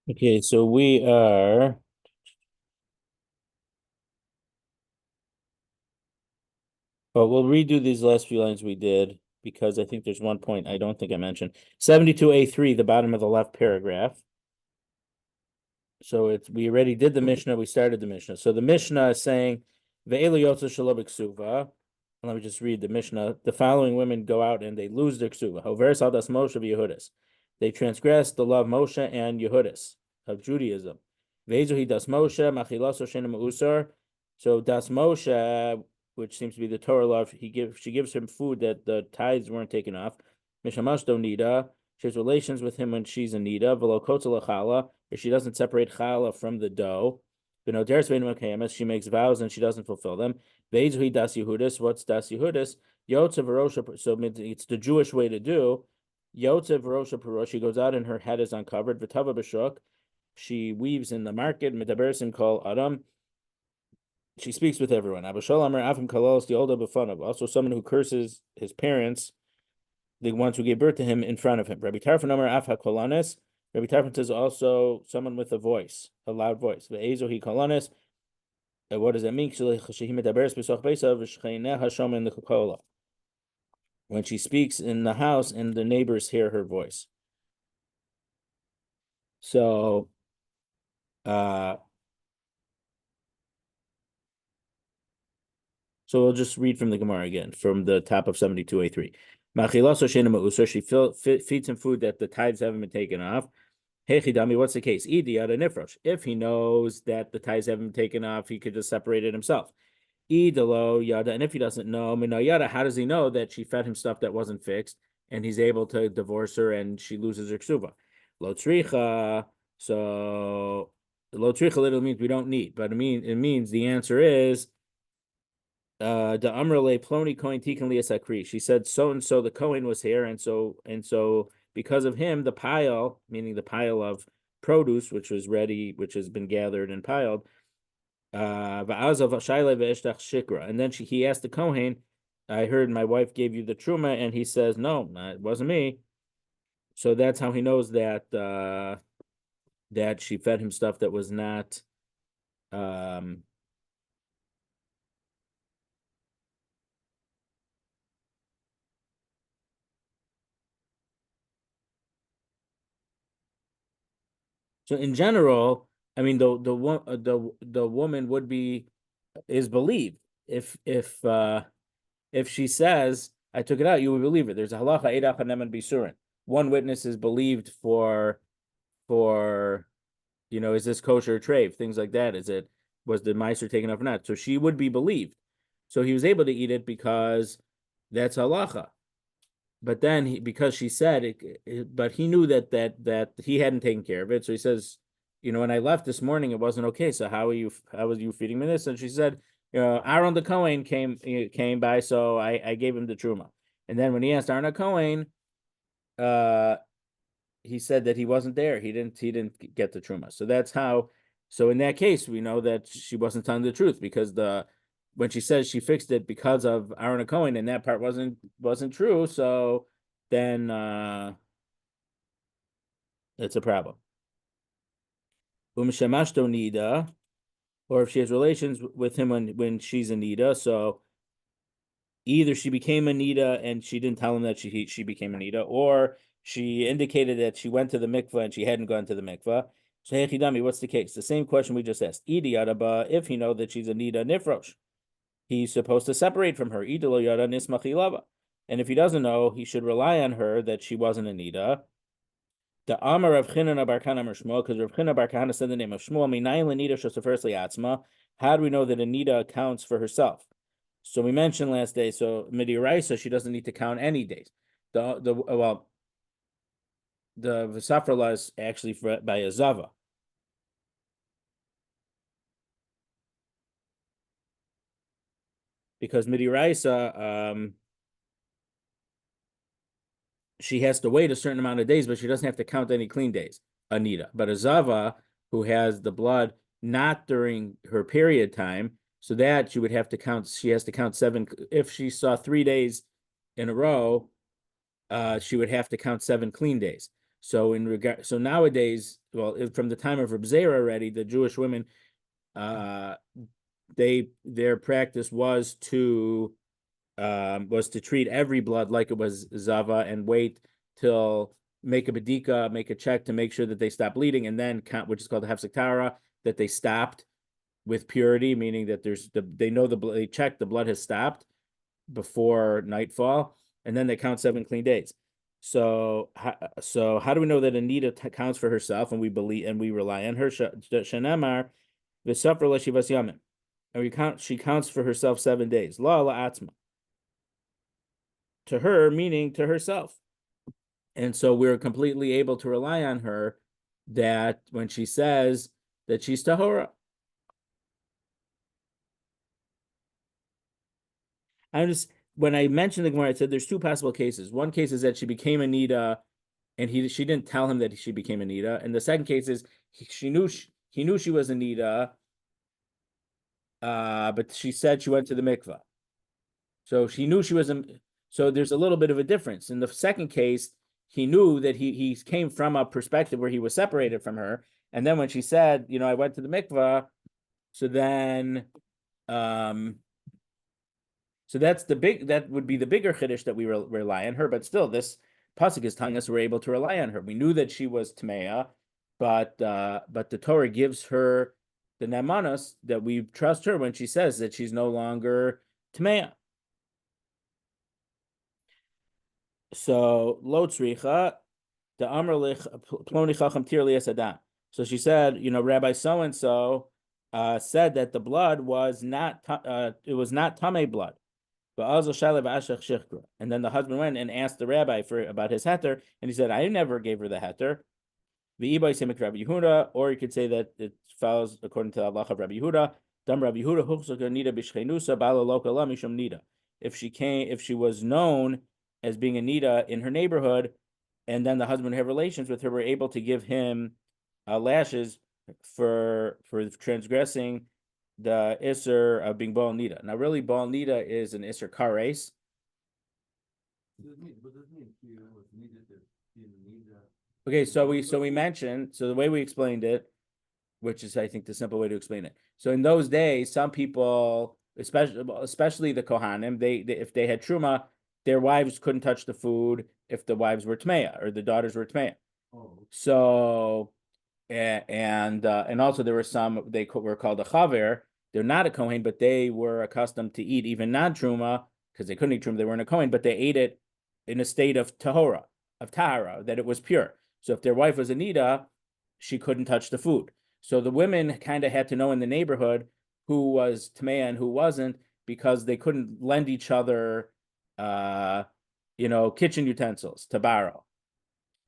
Okay, so we are. Well, we'll redo these last few lines we did because I think there's one point I don't think I mentioned. 72A3, the bottom of the left paragraph. So it's we already did the Mishnah, we started the Mishnah. So the Mishnah is saying, Ve'elu yotza shelo b'ksuva. Let me just read the Mishnah. The following women go out and they lose their ksuva. Hoveres al das Moshe v'Yehudis. They transgress the law of Moshe and Yehudis of Judaism. Ve'ezu hi das Moshe machilaso shena me'usar. So das Moshe, which seems to be the Torah law, she gives him food that the tithes weren't taken off. Mishamash do nida. She has relations with him when she's in nida. V'lo kotza lechala, if she doesn't separate challah from the dough. She makes vows and she doesn't fulfill them. Ve'ezui das Yehudis. What's das Yehudis? Yotze v'rosha. So it's the Jewish way to do. Yotze v'rosha perosh. She goes out and her head is uncovered. V'tava b'shuk. She weaves in the market. Mitabersim kol adam. She speaks with everyone. Abishol Amar Afim Kalalos the older b'fanav. Also, someone who curses his parents, the ones who gave birth to him, in front of him. Rabbi Tarfon Amar Af HaKolanes. Rabbi Tarfon says also someone with a voice, a loud voice. Ve'ezo hi kolanes. What does that mean? When she speaks in the house and the neighbors hear her voice. So, uh, so we'll just read from the Gemara again, from the top of 72A3. She feeds him food that the tithes haven't been taken off. Hey, Chidami, what's the case? If he knows that the tithes haven't been taken off, he could just separate it himself. Yada, and if he doesn't know, Yada, how does he know that she fed him stuff that wasn't fixed and he's able to divorce her and she loses her ksuva? Lo tricha. So lo tricha literally means we don't need, but it means the answer is the amrale ploni kohen tikkun liasakri. She said so and so the Kohen was here, and so because of him, the pile, meaning the pile of produce, which was ready, which has been gathered and piled, and then he asked the Kohen, I heard my wife gave you the truma, and he says, no, it wasn't me. So that's how he knows that she fed him stuff that was not so in general, I mean the woman is believed if she says I took it out, you would believe it. There's a halacha eidach haneman bisurin. One witness is believed for is this kosher or treif, things like that. Was the meiser taken off or not? So she would be believed. So he was able to eat it because that's halacha. But then because she said it, but he knew that he hadn't taken care of it. So he says, when I left this morning, it wasn't okay. So how was you feeding me this? And she said, Aaron the Cohen came by, so I gave him the truma. And then when he asked Aaron the Cohen, he said that he wasn't there. He didn't get the truma. So that's how. So in that case, we know that she wasn't telling the truth because when she says she fixed it because of Aaron Cohen, and that part wasn't true. So then it's a problem. Umshamashto nida, or if she has relations with him when she's a nida, so either she became a nida and she didn't tell him that she became a nida, or she indicated that she went to the mikvah and she hadn't gone to the mikvah. So Hechidami, what's the case? The same question we just asked. Idi Adaba, if he know that she's a nida nifrosh, he's supposed to separate from her. Idolo yada nismachilava. And if he doesn't know, he should rely on her that she wasn't a nida. The Amar of Chinana Barkana Shmuel, because Rav China Barkana said the name of Shmuel, Minayin Lenida Shosafersli Atzma. How do we know that a nida counts for herself? So we mentioned last day. So Midiuraisa, she doesn't need to count any days. The V'safra law is actually by a zava. Because Midiuraisa, she has to wait a certain amount of days, but she doesn't have to count any clean days, Anita. But a Zava who has the blood not during her period time, so that she would have to count, she has to count 7. If she saw 3 days in a row, she would have to count 7 clean days. So nowadays, well, from the time of Reb Zera already, the Jewish women, their practice was to treat every blood like it was zava and wait till make a bedika, make a check to make sure that they stop bleeding, and then count, which is called the hefsek tara, that they stopped with purity, meaning that they check the blood has stopped before nightfall, and then they count 7 clean days. So how do we know that Anita counts for herself, and we believe and we rely on her? Shanamar v'safra l'shivas yamim, and she counts for herself 7 days. La la'atzma, to her, meaning to herself. And so we're completely able to rely on her that when she says that she's tahora. When I mentioned the Gemara, I said there's 2 possible cases. One case is that she became a nida, and she didn't tell him that she became a nida. And the second case is he knew she was a nida, but she said she went to the mikvah. So she knew she was so there's a little bit of a difference. In the second case, he knew that he came from a perspective where he was separated from her. And then when she said, I went to the mikvah, so then so that would be the bigger chiddush that we rely on her, but still this pasuk is telling us we're able to rely on her. We knew that she was Tmeya, but the Torah gives her the nemanos that we trust her when she says that she's no longer Tmeya. So lo tzricha the amrlich ploni chacham tir li adam. So she said, Rabbi so and so said that the blood was not it was not tamei blood. And then the husband went and asked the rabbi about his heter, and he said, I never gave her the heter. The Rabbi Yehuda, or you could say that it follows according to the Allah of Rabbi Yehuda. Rabbi Yehuda if she was known as being a nida in her neighborhood, and then the husband had relations with her, were able to give him lashes for transgressing the Isser of being Baal Nida. Now, really, Baal Nida is an Isser Kares. Okay, so we mentioned, the way we explained it, which is, I think, the simple way to explain it. So in those days, some people, especially the Kohanim, they if they had Truma, their wives couldn't touch the food if the wives were Tmeya, or the daughters were Tmeya. Oh. So, and also there were some, they were called a Chaver. They're not a Kohen, but they were accustomed to eat even non-Truma, because they couldn't eat Truma, they weren't a Kohen, but they ate it in a state of Tahara, that it was pure. So if their wife was a Nida, she couldn't touch the food. So the women kind of had to know in the neighborhood who was Tmeya and who wasn't, because they couldn't lend each other, kitchen utensils to borrow.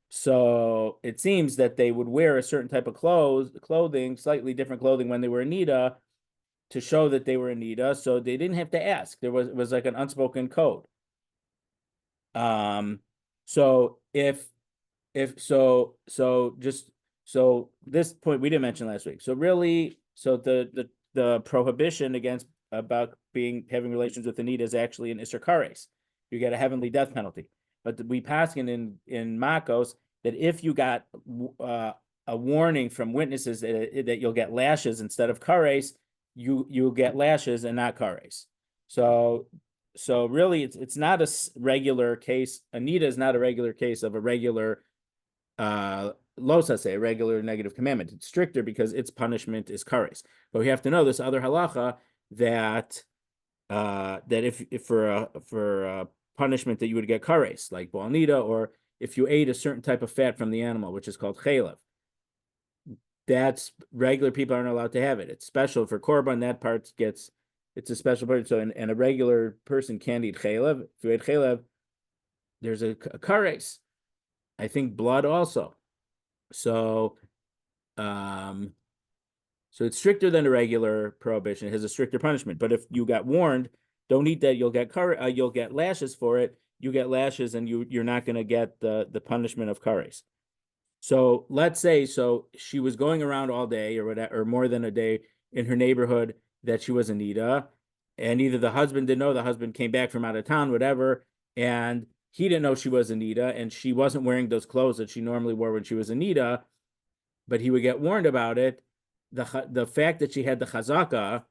So it seems that they would wear a certain type of clothing, slightly different clothing when they were in Nida, to show that they were in Nida. So they didn't have to ask. It was like an unspoken code. So this point we didn't mention last week. So really, the prohibition about having relations with the Nida is actually an Isser Kares. You get a heavenly death penalty. But we pass in Makos that if you got a warning from witnesses that you'll get lashes instead of kares, you'll get lashes and not kares. So really, it's not a regular case. Anita is not a regular case of a regular losase, a regular negative commandment. It's stricter because its punishment is kares. But we have to know this other halacha that if for a punishment that you would get kares, like Baal Nida, or if you ate a certain type of fat from the animal, which is called chaylev, that's regular people aren't allowed to have it. It's special for korban. That part it's a special part. So, and a regular person can't eat chaylev. If you ate chaylev, there's a kares. I think blood also. So it's stricter than a regular prohibition. It has a stricter punishment. But if you got warned, don't eat that, you'll get lashes for it. You get lashes, and you're not going to get the punishment of kares. So let's say she was going around all day or more than a day in her neighborhood that she was a nida, and either the husband didn't know, the husband came back from out of town, whatever, and he didn't know she was a nida, and she wasn't wearing those clothes that she normally wore when she was a nida, but he would get warned about it. The fact that she had the chazaka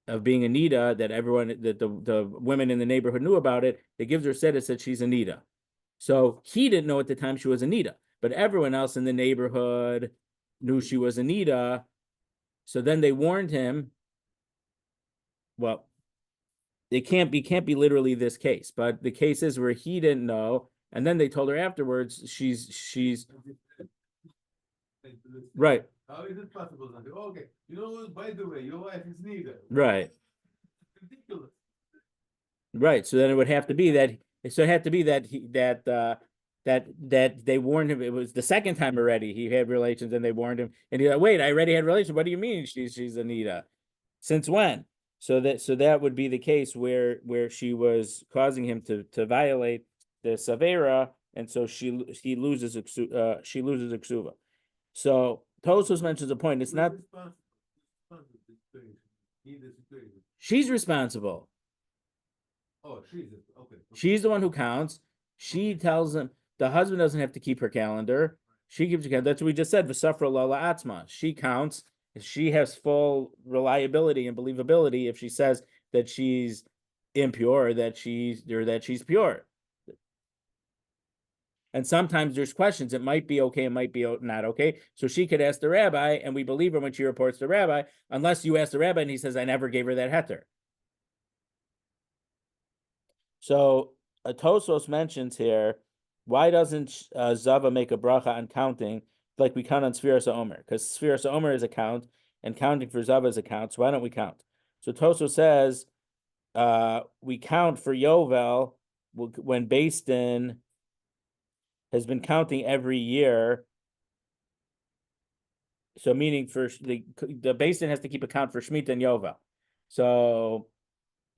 of being a nida, that the women in the neighborhood knew about it, it gives her status that she's a nida. So he didn't know at the time she was a nida, but everyone else in the neighborhood knew she was a nida. So then they warned him. Well, it can't be literally this case, but the case is where he didn't know, and then they told her afterwards she's right. How is it possible? Okay, by the way, your wife is neither. Right. Ridiculous. Right. So then it would have to be that. So it had to be that that they warned him. It was the second time already he had relations, and they warned him, and he's like, "Wait, I already had relations. What do you mean she's Anita? Since when?" So that would be the case where she was causing him to violate the Savera, and so she loses Ksuva. So Tosos mentions a point. It's not. She's responsible. Oh, she's okay. She's the one who counts. She tells him the husband doesn't have to keep her calendar. She keeps her calendar. That's what we just said. V'safra lala atzma. She counts. She has full reliability and believability if she says that she's impure, or that she's pure. And sometimes there's questions. It might be okay, it might be not okay. So she could ask the rabbi, and we believe her when she reports to the rabbi, unless you ask the rabbi and he says, I never gave her that heter. So Tosos mentions here, why doesn't Zava make a bracha on counting like we count on Sfiras Omer? Because Sfiras Omer is a count, and counting for Zava is a count. So why don't we count? So Tosos says we count for Yovel when Beis Din has been counting every year. So meaning for the Beis Din has to keep a count for Shemitah and Yovel. So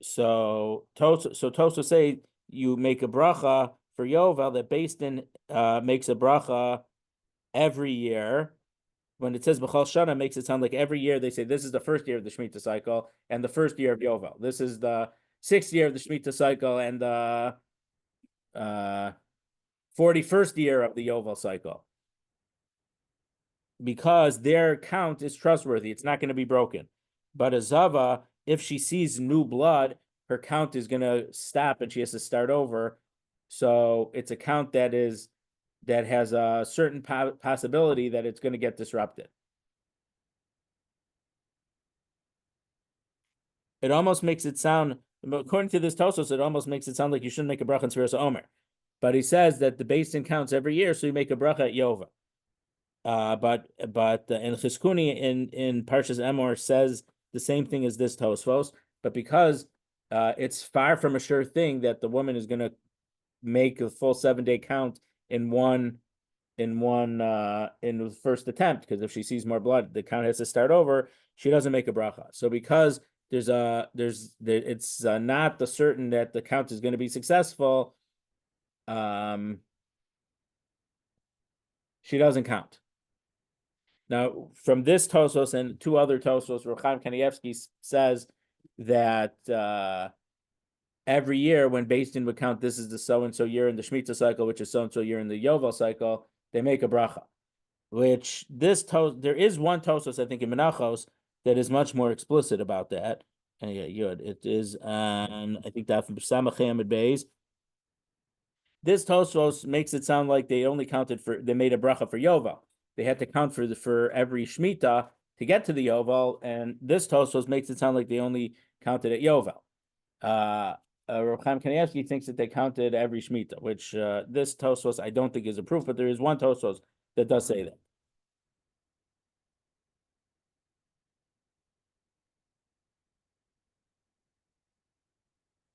Tosos say you make a bracha for Yovel that Beis Din makes a bracha every year. When it says B'chal Shana, makes it sound like every year they say this is the first year of the Shemitah cycle and the first year of Yovel. This is the 6th year of the Shemitah cycle and the 41st year of the Yovel cycle. Because their count is trustworthy. It's not going to be broken. But a Zava, if she sees new blood, her count is going to stop and she has to start over. So it's a count that has a certain possibility that it's going to get disrupted. It almost makes it sound, according to this Tosos, it almost makes it sound like you shouldn't make a bracha in Sfiras Omer. But he says that the Beis Din counts every year, so you make a bracha at Yova. But in Chizkuni in Parshas Emor says the same thing as this Tosfos, but because it's far from a sure thing that the woman is going to make a full 7-day count in the first attempt, because if she sees more blood, the count has to start over. She doesn't make a bracha. So because it's not the certain that the count is going to be successful, she doesn't count. Now, from this Tosos and 2 other Tosos, Rochaim Kanievsky says that every year when Beis Din would count, this is the so-and-so year in the Shemitah cycle, which is so-and-so year in the Yovel cycle, they make a bracha. Which there is one Tosos, I think, in Menachos that is much more explicit about that. And it is on, I think, that from Samachem and Beis. This Tosos makes it sound like they only they made a bracha for Yovel. They had to count for every Shemitah to get to the Yovel, and this Tosos makes it sound like they only counted at Yovel. Rav Chaim Kanievsky thinks that they counted every Shemitah, which this Tosos I don't think is a proof, but there is one Tosos that does say that.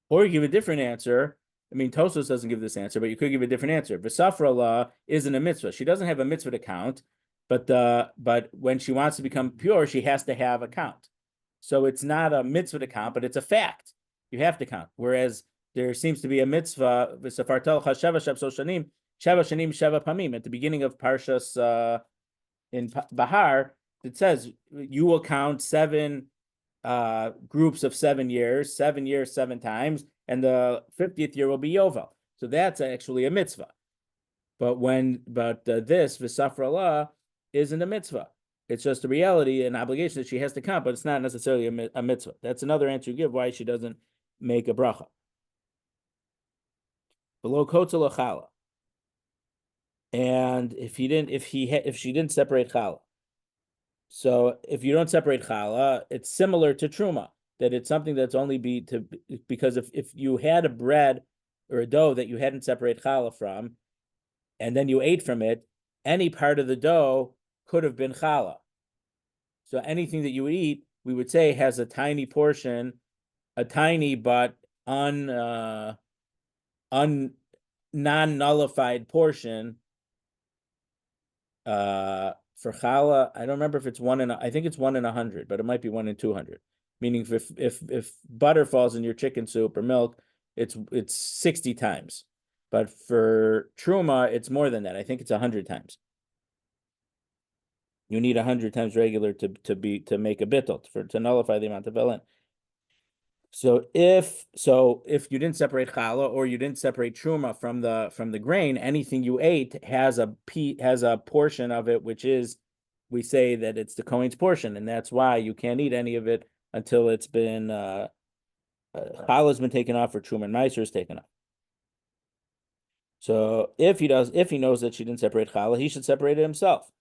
Or you give a different answer. I mean, Tosos doesn't give this answer, but you could give a different answer. V'safra la isn't a mitzvah. She doesn't have a mitzvah to count, but when she wants to become pure, she has to have a count. So it's not a mitzvah to count, but it's a fact. You have to count. Whereas there seems to be a mitzvah, v'safartel sheva shanim, sheva pamim. At the beginning of Parshas in Bahar, it says you will count 7 groups of 7 years, 7 years, 7 times, and the 50th year will be Yovel. So that's actually a mitzvah. But this v'safra Allah isn't a mitzvah. It's just a reality, an obligation that she has to count, but it's not necessarily a mitzvah. That's another answer you give why she doesn't make a bracha. Below kotzel chala. And if she didn't separate chala. So if you don't separate chala, it's similar to truma, that it's something that's only because if you had a bread or a dough that you hadn't separated chala from, and then you ate from it, any part of the dough could have been challah. So anything that you would eat, we would say has a tiny portion, a tiny but non-nullified portion. For challah, I don't remember if it's I think it's 1 in 100, but it might be 1 in 200. Meaning if butter falls in your chicken soup or milk, it's 60 times. But for truma, it's more than that. I think it's 100 times. You need 100 times regular to make a bittul to nullify the amount of elin. So if you didn't separate challah or you didn't separate truma from the grain, anything you ate has a portion of it, which is, we say that it's the Kohen's portion, and that's why you can't eat any of it until it's been challah's been taken off or truma and meiser is taken off. So if he knows that she didn't separate challah, he should separate it himself.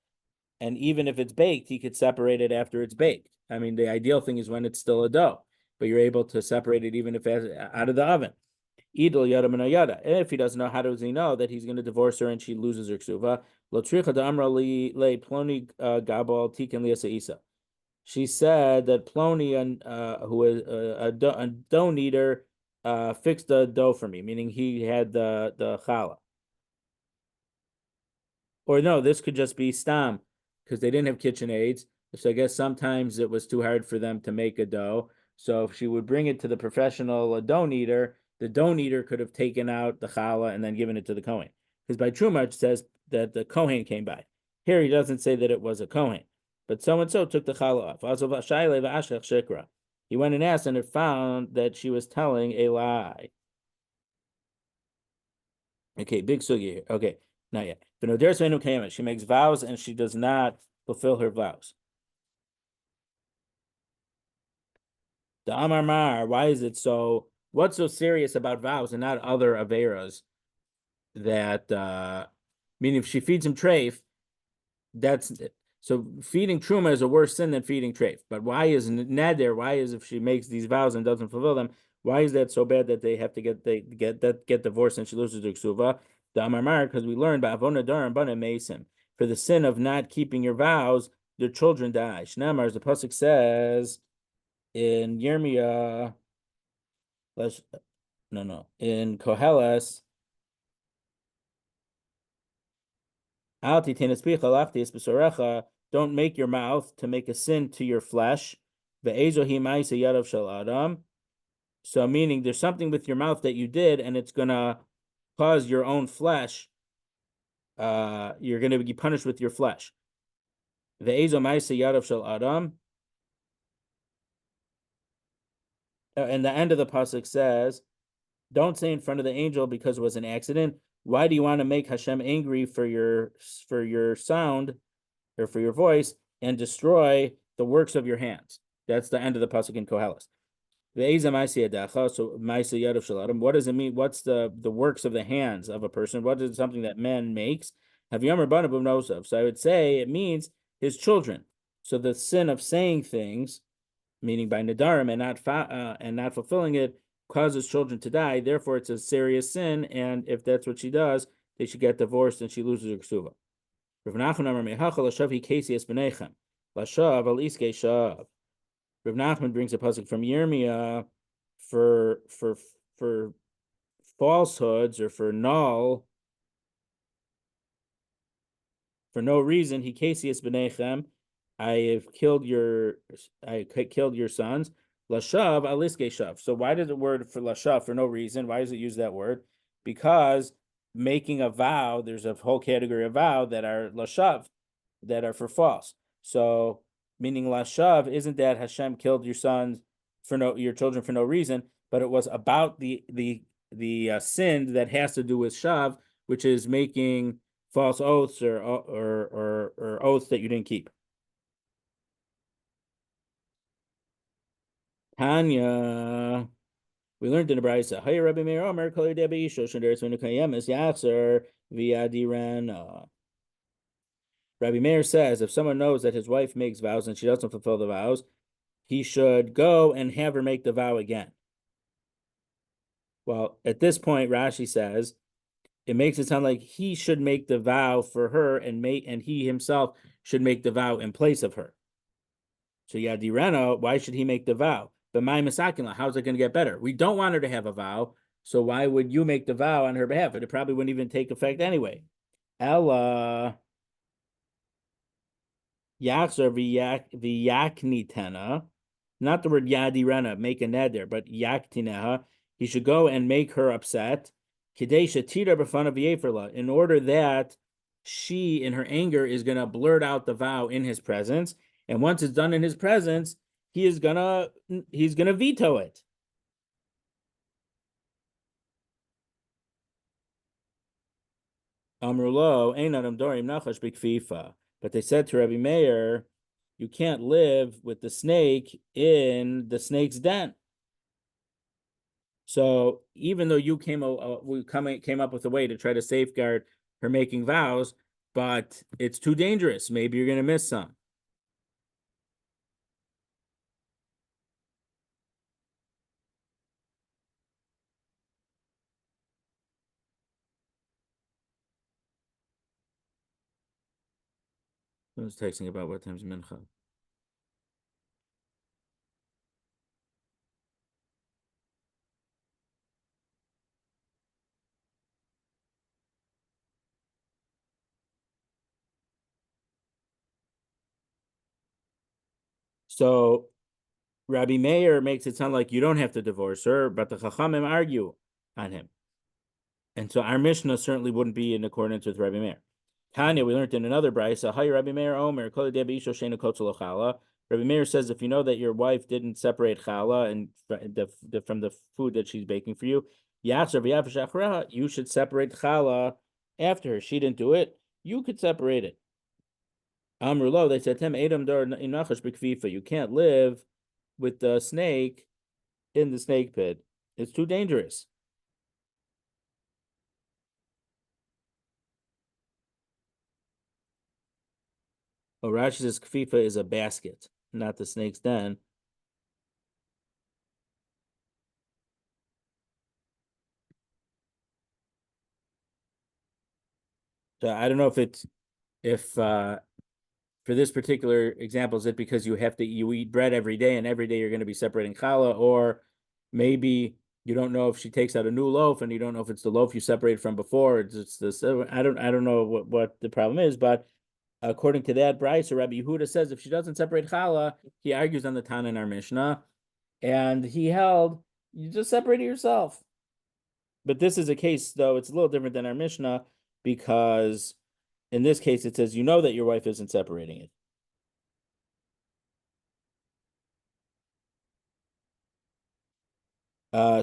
And even if it's baked, he could separate it after it's baked. I mean, the ideal thing is when it's still a dough, but you're able to separate it even if it's out of the oven. Idol yada min yada. If he doesn't know, how does he know that he's going to divorce her and she loses her ksuva? Lo tricha da amra le ploni gabal tiken liasa isa. She said that Ploni, who is a dough kneader, fixed the dough for me, meaning he had the challah. Or no, this could just be stam, because they didn't have KitchenAids. So I guess sometimes it was too hard for them to make a dough. So if she would bring it to the professional dough kneader, the dough kneader could have taken out the challah and then given it to the Kohen. Because by Truma it says that the Kohen came by. Here he doesn't say that it was a Kohen, but so-and-so took the challah off. He went and asked, and it found that she was telling a lie. Okay, big sugi here. Okay, not yet. She makes vows and she does not fulfill her vows. The Amar Mar, why is it so? What's so serious about vows and not other averas? That meaning if she feeds him treif, that's so feeding truma is a worse sin than feeding treif. But why is neder? Why is if she makes these vows and doesn't fulfill them? Why is that so bad that they have to get divorced and she loses her ksuva? The Amar Mar, because we learned by avona dar and bana mesim, for the sin of not keeping your vows, your children die. Shnamar, as the pasuk says in Yirmiyah, in Koheles, don't make your mouth to make a sin to your flesh. So meaning there's something with your mouth that you did, and it's gonna cause your own flesh. You're gonna be punished with your flesh. And the end of the pasuk says, "Don't say in front of the angel because it was an accident." Why do you want to make Hashem angry for your sound or for your voice and destroy the works of your hands? That's the end of the pasuk in Koheles. So what does it mean? What's the works of the hands of a person? What is something that man makes? So I would say it means his children. So the sin of saying things, meaning by nadarim and not fulfilling it, causes children to die. Therefore, it's a serious sin, and if that's what she does, they should get divorced and she loses her ksuva. Rav Nachman brings a pasuk from Yirmiyah for falsehoods or for no reason. He kasius b'neichem. I killed your sons. Lashav aliske shav. So why does the word for lashav for no reason? Why does it use that word? Because making a vow, there's a whole category of vow that are lashav, that are for false. So meaning lashav isn't that Hashem killed your children for no reason, but it was about the sin that has to do with shav, which is making false oaths or oaths that you didn't keep. Tanya, we learned in the Brisa, Hey Rabbi Meir Omer, Kol Debi Shoshander Sunakayemis Yachzer Viadiran. Rabbi Meir says if someone knows that his wife makes vows and she doesn't fulfill the vows, he should go and have her make the vow again. Well, at this point, Rashi says it makes it sound like he should make the vow for her and he himself should make the vow in place of her. So Yadireno, why should he make the vow? But my Masakinla, how's it going to get better? We don't want her to have a vow, so why would you make the vow on her behalf? It probably wouldn't even take effect anyway. Ella Yachzer v'yaknitena, not the word yadirena, make a neder, but yaktineha. He should go and make her upset. Kadesha tira b'fana v'yeferla, in order that she, in her anger, is going to blurt out the vow in his presence, and once it's done in his presence, he's gonna veto it. Amrulo ein adam dorim nachash b'kfifa. But they said to Rabbi Meir, you can't live with the snake in the snake's den. So even though you came up with a way to try to safeguard her making vows, but it's too dangerous. Maybe you're going to miss some. I was texting about what time's mincha. So Rabbi Meir makes it sound like you don't have to divorce her, but the Chachamim argue on him. And so our Mishnah certainly wouldn't be in accordance with Rabbi Meir. Tanya, we learned in another brisa, Hi Rabbi Meir Omer, Kol Debi Isho Sheina Kotzel Chala. Rabbi Meir says if you know that your wife didn't separate challah and from the food that she's baking for you, you should separate challah after her. She didn't do it. You could separate it. Amrulo, they said, you can't live with the snake in the snake pit. It's too dangerous. Oh, Rashi says kfifa is a basket, not the snake's den. So I don't know if for this particular example, is it because you eat bread every day and every day you're going to be separating challah, or maybe you don't know if she takes out a new loaf and you don't know if it's the loaf you separated from before. It's this. I don't know what the problem is, but according to that brisa, Rabbi Yehuda says if she doesn't separate challah, he argues on the Tana in our Mishnah, and he held you just separate it yourself. But this is a case, though, it's a little different than our Mishnah because in this case it says you know that your wife isn't separating it.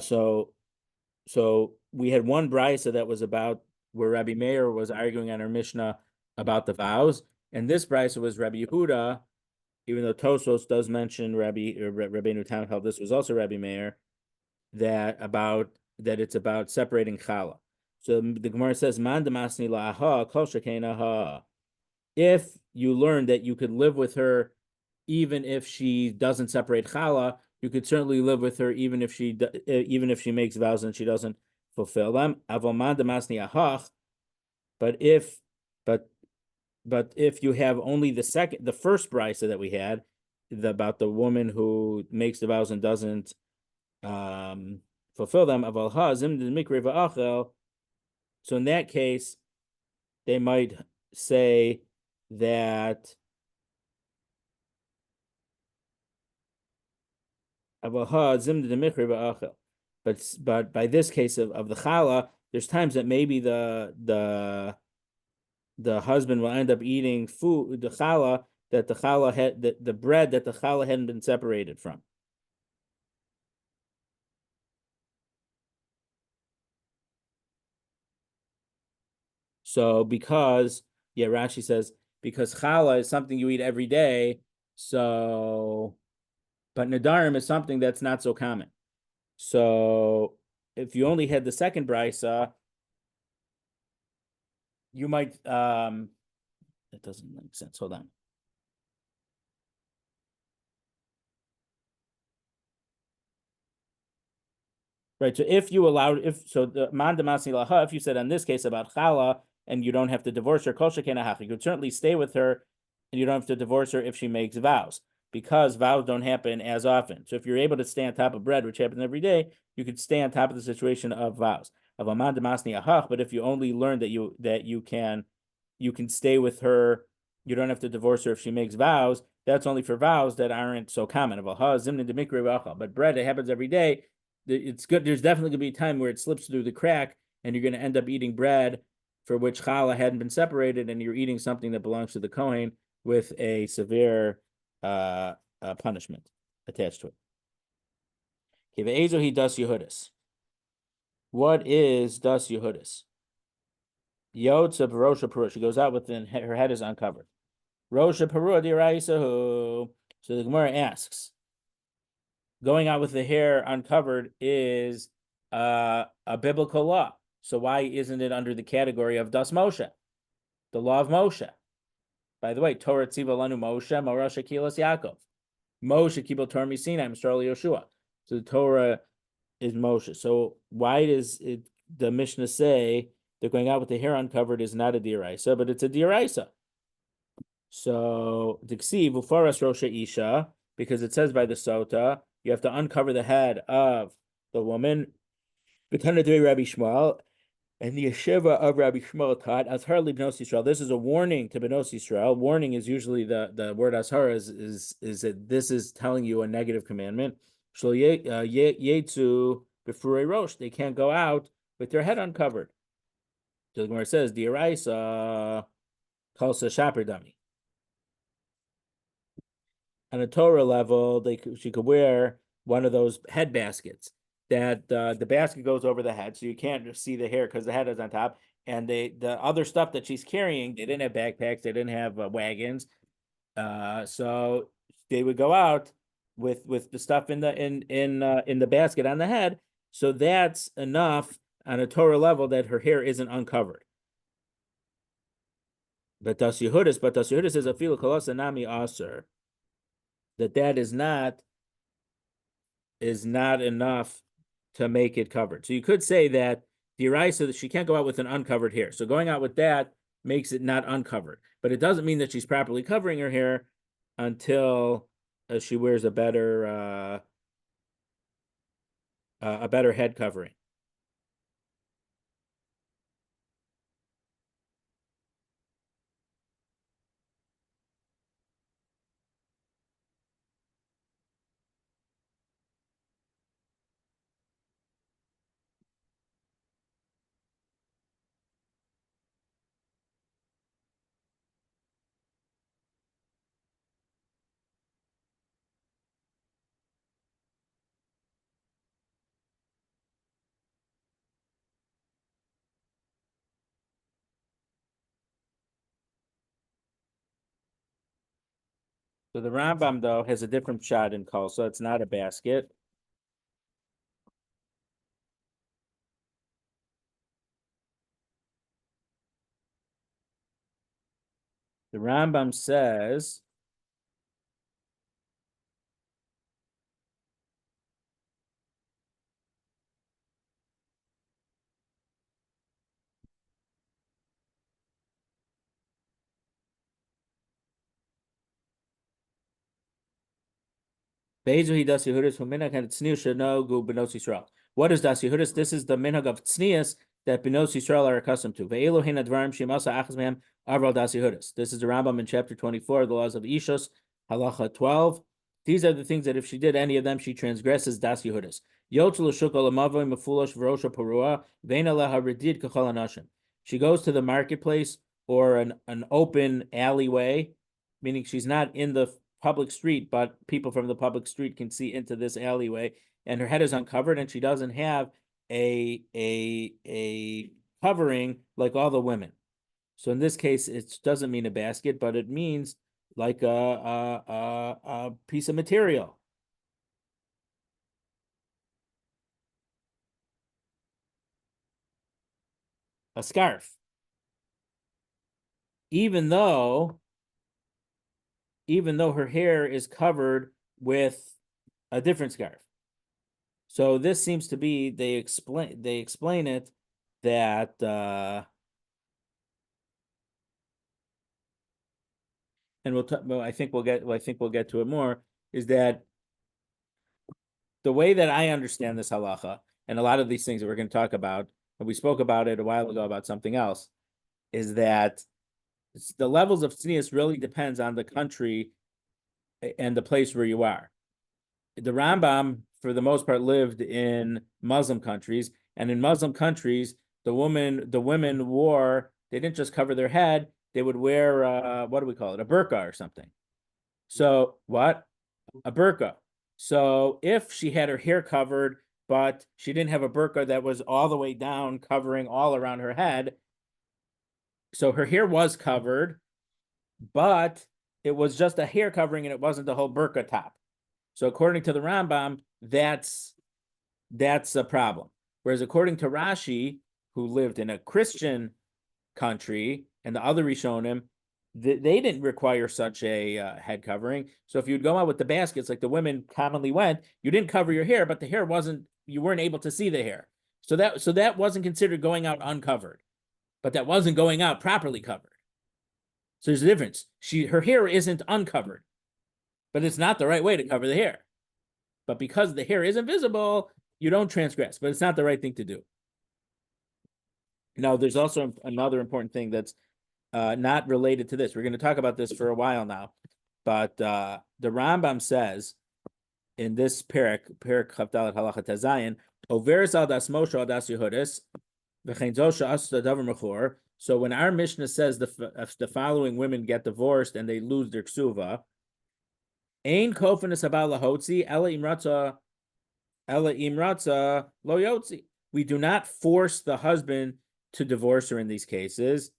So we had one brisa that was about where Rabbi Meir was arguing on our Mishnah about the vows, and this brisa was Rabbi Yehuda, even though Tosos does mention Rabbi Nutam held this was also Rabbi Meir, that it's about separating challah. So the Gemara says, "Man demasni la'aha kol shekein. If you learn that you could live with her even if she doesn't separate challah, you could certainly live with her even if she makes vows and she doesn't fulfill them. Avol demasni ahach. But if you have only the first brisa that we had about the woman who makes the vows and doesn't fulfill them, so in that case, they might say that but by this case of the challah, there's times that maybe the husband will end up eating food, the challah that the challah had the bread that the challah hadn't been separated from. So because Rashi says because challah is something you eat every day, so but nadarim is something that's not so common. So if you only had the second brisa, you might that doesn't make sense. Hold on. Right. So if you allowed, the man demasni laha, if you said in this case about chala and you don't have to divorce her, kol shekena hach, you could certainly stay with her and you don't have to divorce her if she makes vows because vows don't happen as often. So if you're able to stay on top of bread, which happens every day, you could stay on top of the situation of vows of a man demasni ahach. But if you only learn that you can stay with her, you don't have to divorce her if she makes vows. That's only for vows that aren't so common. But bread, it happens every day. It's good. There's definitely gonna be a time where it slips through the crack, and you're gonna end up eating bread for which challah hadn't been separated, and you're eating something that belongs to the kohen with a severe punishment attached to it. He das Yehudis. What is das Yehudis? Yotza Rosha Perua. She goes out with her head is uncovered. Rosha Perua Diraisahu. So the Gemara asks, going out with the hair uncovered is a biblical law. So why isn't it under the category of Das Moshe, the law of Moshe? By the way, Torah Tziva Lanu Moshe, Morasha Kilas Yaakov. Moshe Kibel Torah Misinai, Mistral Yoshua. So the Torah is Moshe. So why does the Mishnah say that going out with the hair uncovered is not a diraisa, but it's a diraisa? So Diksiv Ufaras Rosha Isha, because it says by the Sota, you have to uncover the head of the woman. B'tanadei Rabbi Shmuel, and the yeshiva of Rabbi Shmuel taught Azhar li Bnos Yisrael. This is a warning to Bnos Yisrael. Warning is usually the word Azhar is that this is telling you a negative commandment. Shlo yetzu b'furei rosh. They can't go out with their head uncovered. So the Gemara says D'Oraisa kalsa shaper dami. On a Torah level, she could wear one of those head baskets that the basket goes over the head, so you can't just see the hair because the head is on top. And the other stuff that she's carrying, they didn't have backpacks, they didn't have wagons, so they would go out with the stuff in the basket on the head. So that's enough on a Torah level that her hair isn't uncovered. But Das Yehudis is a filo kolosa nami aser. That is not enough to make it covered. So you could say that the Eraisa, that she can't go out with an uncovered hair. So going out with that makes it not uncovered. But it doesn't mean that she's properly covering her hair until she wears a better head covering. So the Rambam, though, has a different shot in Kol, so it's not a basket. The Rambam says what is Das Yehudis? This is the minhag of tznius that Bnos Yisrael are accustomed to. This is the Rambam in chapter 24 of the laws of Ishos, halacha 12. These are the things that if she did any of them, she transgresses Das Yehudis. She goes to the marketplace or an open alleyway, meaning she's not in the public street, but people from the public street can see into this alleyway, and her head is uncovered, and she doesn't have a covering like all the women. So in this case, it doesn't mean a basket, but it means like a piece of material. A scarf. Even though her hair is covered with a different scarf. So this seems to be they explain it that and I think we'll get to it more, is that the way that I understand this halacha, and a lot of these things that we're going to talk about, and we spoke about it a while ago about something else, is that the levels of tznius really depends on the country and the place where you are. The Rambam, for the most part, lived in Muslim countries, and in Muslim countries, the women wore, they didn't just cover their head, they would wear what do we call it, a burqa or something. So what? A burqa. So if she had her hair covered, but she didn't have a burqa that was all the way down, covering all around her head, so her hair was covered, but it was just a hair covering and it wasn't the whole burqa top. So according to the Rambam, that's a problem. Whereas according to Rashi, who lived in a Christian country, and the other Rishonim, they didn't require such a head covering. So if you'd go out with the baskets like the women commonly went, you didn't cover your hair, but the hair you weren't able to see the hair. So that wasn't considered going out uncovered, but that wasn't going out properly covered. So there's a difference. Her hair isn't uncovered, but it's not the right way to cover the hair. But because the hair isn't visible, you don't transgress, but it's not the right thing to do. Now, there's also another important thing that's not related to this. We're going to talk about this for a while now, but the Rambam says in this parak Chavdalet Halacha Tazayin, Overis al das Moshe al das Yehudis, v'chein zosha as davar mechor. So when our Mishnah says the following women get divorced and they lose their ksuva, ein kofanis habal lahotzi ela imratza lo yotzi. We do not force the husband to divorce her in these cases.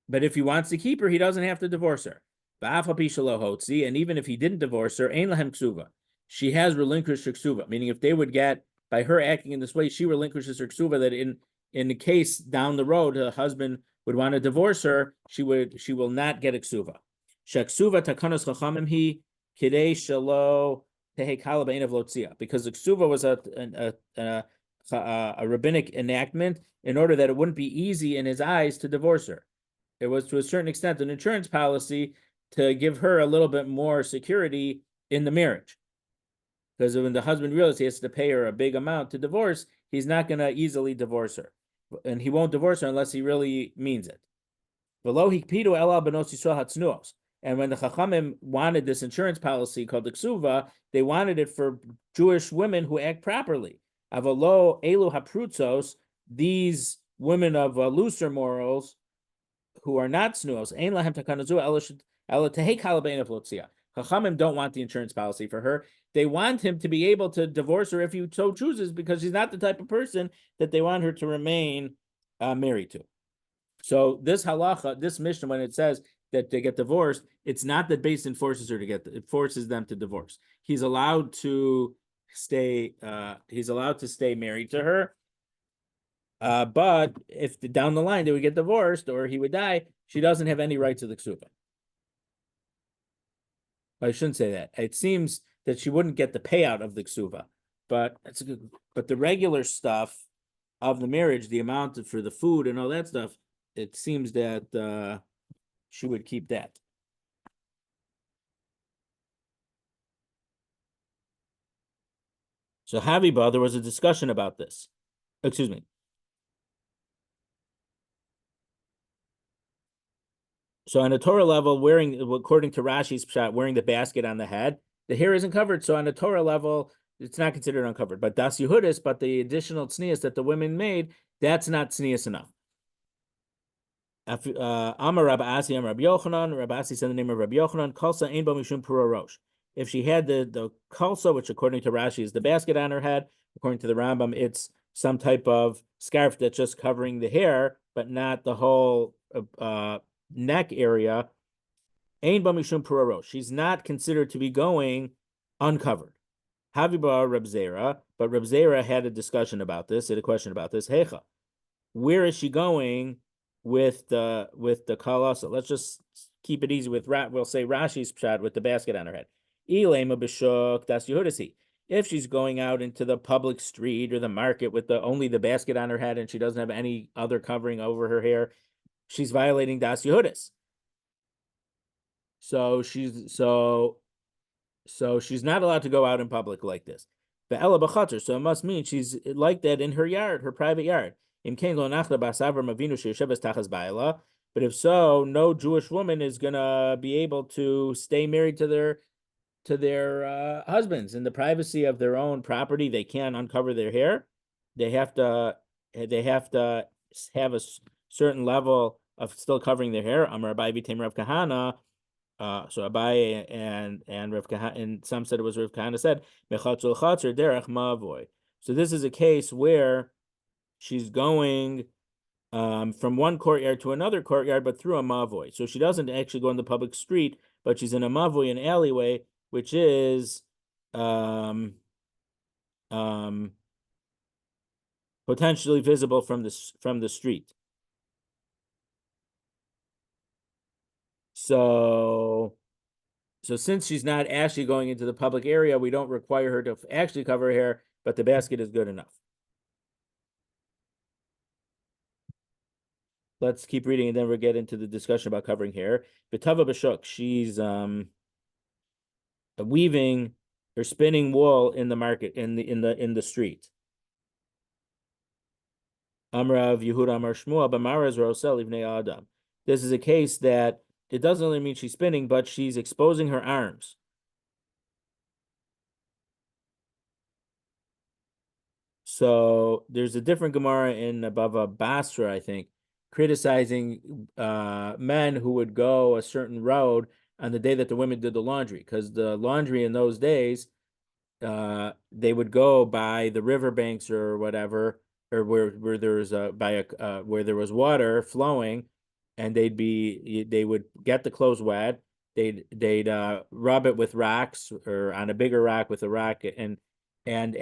But if he wants to keep her, he doesn't have to divorce her. And even if he didn't divorce her, ein lahem ksuva. She has relinquished her ksuva, meaning if they would get, by her acting in this way, she relinquishes her ksuva, that in the case down the road, the husband would want to divorce her, she will not get a ksuva. Shaksuva takanos chachamim hi kidei shelo tehekala be'enav lotzia, because the ksuva was a rabbinic enactment in order that it wouldn't be easy in his eyes to divorce her. It was to a certain extent an insurance policy to give her a little bit more security in the marriage. Because when the husband realizes he has to pay her a big amount to divorce, he's not going to easily divorce her. And he won't divorce her unless he really means it. And when the Chachamim wanted this insurance policy called the Ksuva, they wanted it for Jewish women who act properly. Avalo elu haprutzos, these women of looser morals, who are not snuos, ein lahem takanazu ela tehekala be'enav lotzia. Chachamim don't want the insurance policy for her. They want him to be able to divorce her if he so chooses, because she's not the type of person that they want her to remain married to. So this halacha, this Mishnah, when it says that they get divorced, it's not that Beis Din forces her to it forces them to divorce. He's allowed to stay. He's allowed to stay married to her. But if down the line they would get divorced or he would die, she doesn't have any right to the ksuva. I shouldn't say that. It seems that she wouldn't get the payout of the ksuva, but the regular stuff of the marriage, the amount for the food and all that stuff, it seems that she would keep that. So Haviba, there was a discussion about this. Excuse me. So on a Torah level, according to Rashi's pshat, wearing the basket on the head, the hair isn't covered. So on a Torah level, it's not considered uncovered. But das Yehudis, but the additional tznius that the women made, that's not tznius enough. Amar Rabbi Asi, Amar Rabbi Yochanan. Rabbi Asi said the name of Rabbi Yochanan. Kalsa ein bo mishum pura rosh. If she had the kalsa, which according to Rashi is the basket on her head, according to the Rambam, it's some type of scarf that's just covering the hair, but not the whole neck area. Ain b'mishum puraro. She's not considered to be going uncovered. Haviba Reb Zera, but Reb Zera had a discussion about this, had a question about this. Hecha, where is she going with the kalasa? Let's just keep it easy with we'll say Rashi's pshat with the basket on her head. Ilema b'shuk das Yehudasi. If she's going out into the public street or the market with only the basket on her head and she doesn't have any other covering over her hair, she's violating das Yehudis. So she's not allowed to go out in public like this. But Ella b'chater, so it must mean she's like that in her yard, her private yard. But if so, no Jewish woman is gonna be able to stay married to their husbands in the privacy of their own property. They can't uncover their hair. They have to have a certain level of still covering their hair. Amar Rabbi v'tem Rav Kahana. So Abaye and Rav Kahana, and some said it was Rav Kahana said mechatzel chatzer derech ma'avoy. So this is a case where she's going from one courtyard to another courtyard, but through a mavoy. So she doesn't actually go in the public street, but she's in a mavoy, an alleyway, which is potentially visible from the street. So since she's not actually going into the public area, we don't require her to actually cover her hair, but the basket is good enough. Let's keep reading, and then we'll get into the discussion about covering hair. Betava b'shuk, she's weaving or spinning wool in the market, in the street. Amrav Yehuda Amar Shmuel b'maraz rosel livnei adam. This is a case that it doesn't only mean she's spinning, but she's exposing her arms. So there's a different Gemara in Bava Basra, I think, criticizing men who would go a certain road on the day that the women did the laundry, because the laundry in those days, they would go by the riverbanks or whatever, or where there was where there was water flowing, and they would get the clothes wet. They'd rub it with rocks or on a bigger rock with a rock and rinse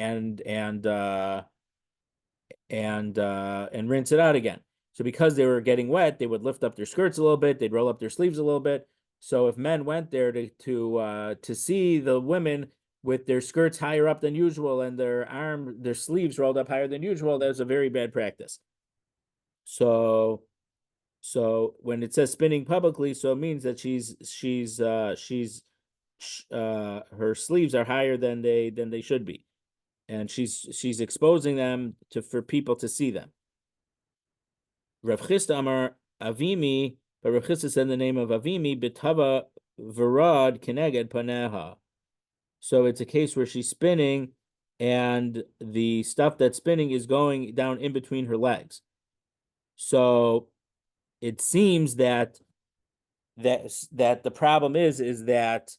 it out again. So because they were getting wet, they would lift up their skirts a little bit, they'd roll up their sleeves a little bit. So if men went there to see the women with their skirts higher up than usual and their sleeves rolled up higher than usual, that was a very bad practice. So when it says spinning publicly, so it means that her sleeves are higher than they should be, and she's exposing them for people to see them. Rav Chisda Amar Avimi, but Rav Chisda said the name of Avimi Bitava Varad Keneged Paneha. So it's a case where she's spinning, and the stuff that's spinning is going down in between her legs. So it seems that the problem is that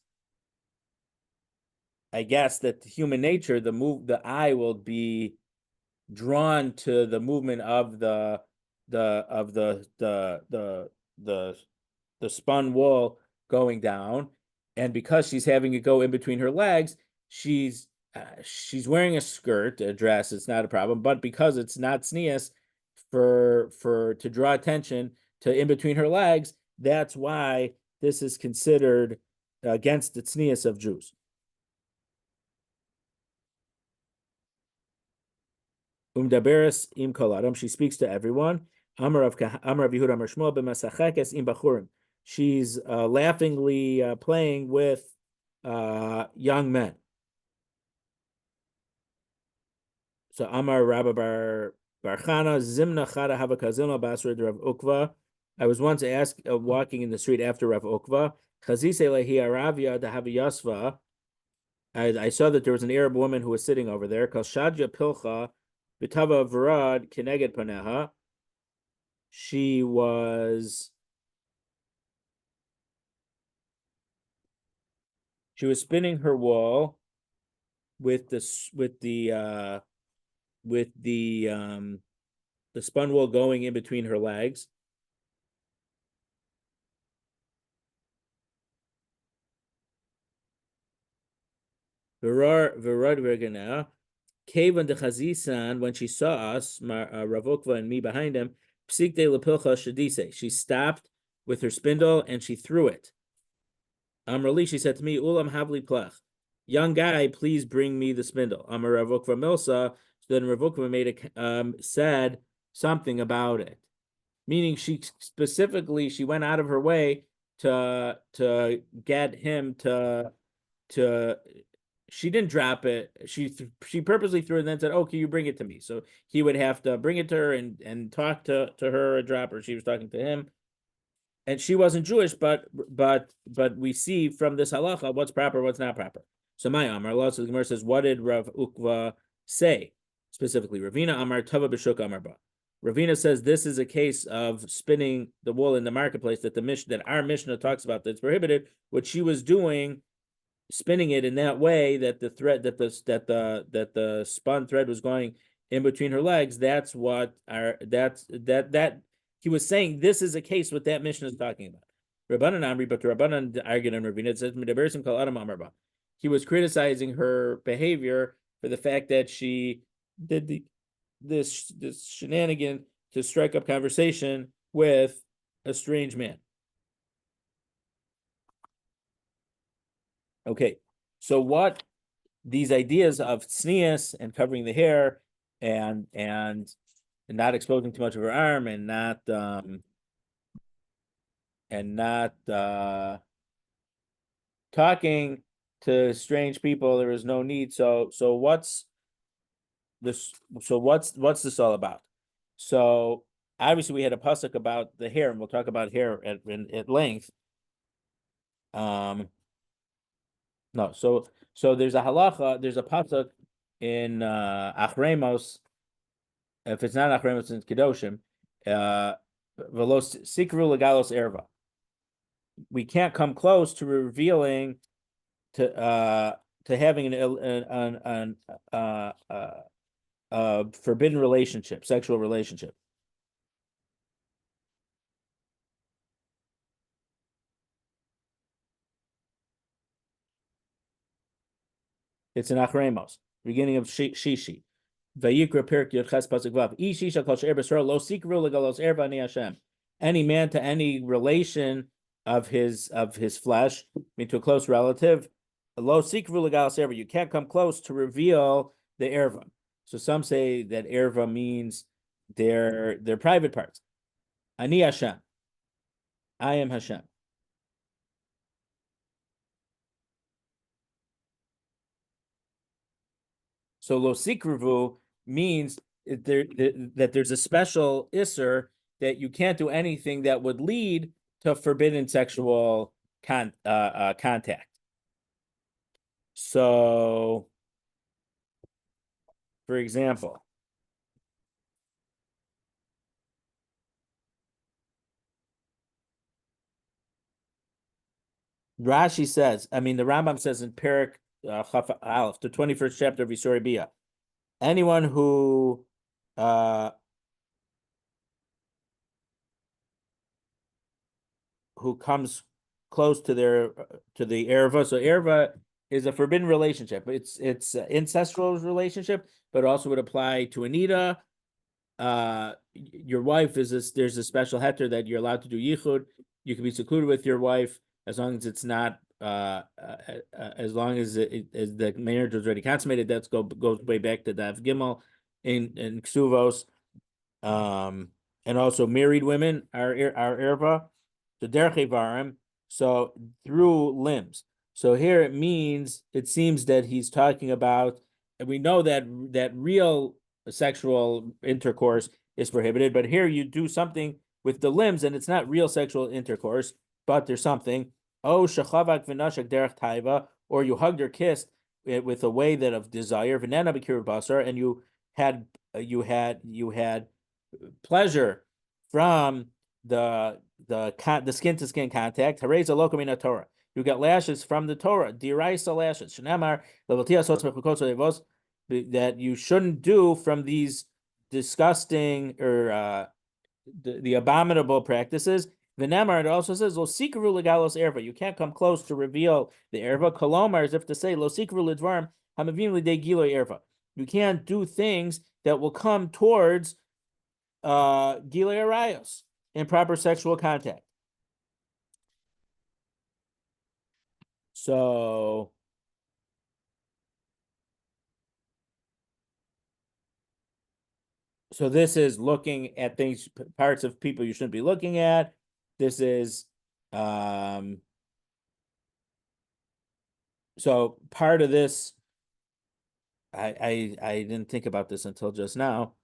I guess that human nature, the eye will be drawn to the movement of the spun wool going down, and because she's having it go in between her legs, she's wearing a skirt, a dress. It's not a problem, but because it's not tznius to draw attention to in between her legs, that's why this is considered against the tznius of Jews. Umdaberes im kol adam, she speaks to everyone. Amar of Yehuda Amar Shmuel b'masachekes im bachurim. She's laughingly playing with young men. So Amar Rabbi Bar Chana Zimna Chada Hava Kazilma Basra Rav Ukva. I was once asked, walking in the street after Rav Ukva, Chazise Lehi Aravia Dahavi Yasva. I saw that there was an Arab woman who was sitting over there. Kal Shadja Pilcha Bitava Varad Keneged Paneha. She was spinning her wool with the spun wool going in between her legs. Kavan de Chazisan, when she saw us, Ravokva and me behind him, Psikte Lepilcha Shadise. She stopped with her spindle and she threw it. Amrali, she said to me, Ulam Havli Plech. Young guy, please bring me the spindle. Amar Ravokva Milsa. So then Ravokva said something about it. Meaning she went out of her way to get him to she didn't drop it. She purposely threw it and then said, "Oh, can you bring it to me?" So he would have to bring it to her and talk to her a drop, or she was talking to him. And she wasn't Jewish, but we see from this halacha what's proper, what's not proper. So my Amar Allah, so the Gemara says, what did Rav Ukva say specifically? Ravina Amar Tava B'Shuk Amar Ba. Ravina says this is a case of spinning the wool in the marketplace that our Mishnah talks about that's prohibited. What she was doing, spinning it in that way that the thread that the spun thread was going in between her legs. That's what that he was saying. This is a case what that Mishnah is talking about. Rabbanan Amri, but the Rabbanan argued on Ravina. It says Medabersim Kal Adam Amar Ba. He was criticizing her behavior for the fact that she did this shenanigan to strike up conversation with a strange man. Okay, so what these ideas of tznius and covering the hair and not exposing too much of her arm and not talking to strange people, there is no need. So what's this? So what's this all about? So obviously we had a pasuk about the hair, and we'll talk about hair at length. No, so there's a halacha, there's a pasuk in Achremos. If it's not Achremos, it's Kedoshim. Velos sikrevu legalos Erva. We can't come close to revealing to having a forbidden relationship, sexual relationship. It's in Achremos, beginning of Shishi. Vayikra Perk Yodches Pasuk Vav. Ishisha Kol She'er B'Srael Lo Sikru Legalos Erva Ani Hashem. Any man to any relation of his flesh, I mean to a close relative, Lo Sikru Legalos Erva. You can't come close to reveal the Erva. So some say that Erva means their private parts. Ani Hashem. I am Hashem. So lo sikrevu means that there's a special isser that you can't do anything that would lead to forbidden sexual contact. So, for example, Rashi says, the Rambam says in Perik Chaf Aleph, the 21st chapter of Yisori Bia, anyone who comes close to the Erva. So Erva is a forbidden relationship. It's incestual relationship, but also would apply to Anita. Your wife there's a special heter that you're allowed to do yichud. You can be secluded with your wife as long as it's not as long as the marriage was already consummated. That goes way back to Dav Gimel in Kesuvos. And also married women are Erva, the derech so through limbs. So here it seems that he's talking about, and we know that real sexual intercourse is prohibited, but here you do something with the limbs and it's not real sexual intercourse, but there's something. Oh, shechavak v'nashak derech taiva, or you hugged or kissed with a way that of desire, v'nana b'kir basar, and you had pleasure from the skin to skin contact. Hareza loka mina Torah. You got lashes from the Torah. Diraisa lashes. Shenamar levatia sotzmechukot levos that you shouldn't do from these disgusting or the abominable practices. V'nemar, it also says, lo sikrevu legalos erva. You can't come close to reveal the erva. Kolomar, as if to say, lo sikrevu ledvarim hamavim lidei giloi erva. You can't do things that will come towards gilei arayos, improper sexual contact. So this is looking at things, parts of people you shouldn't be looking at. This is so part of this, I didn't think about this until just now.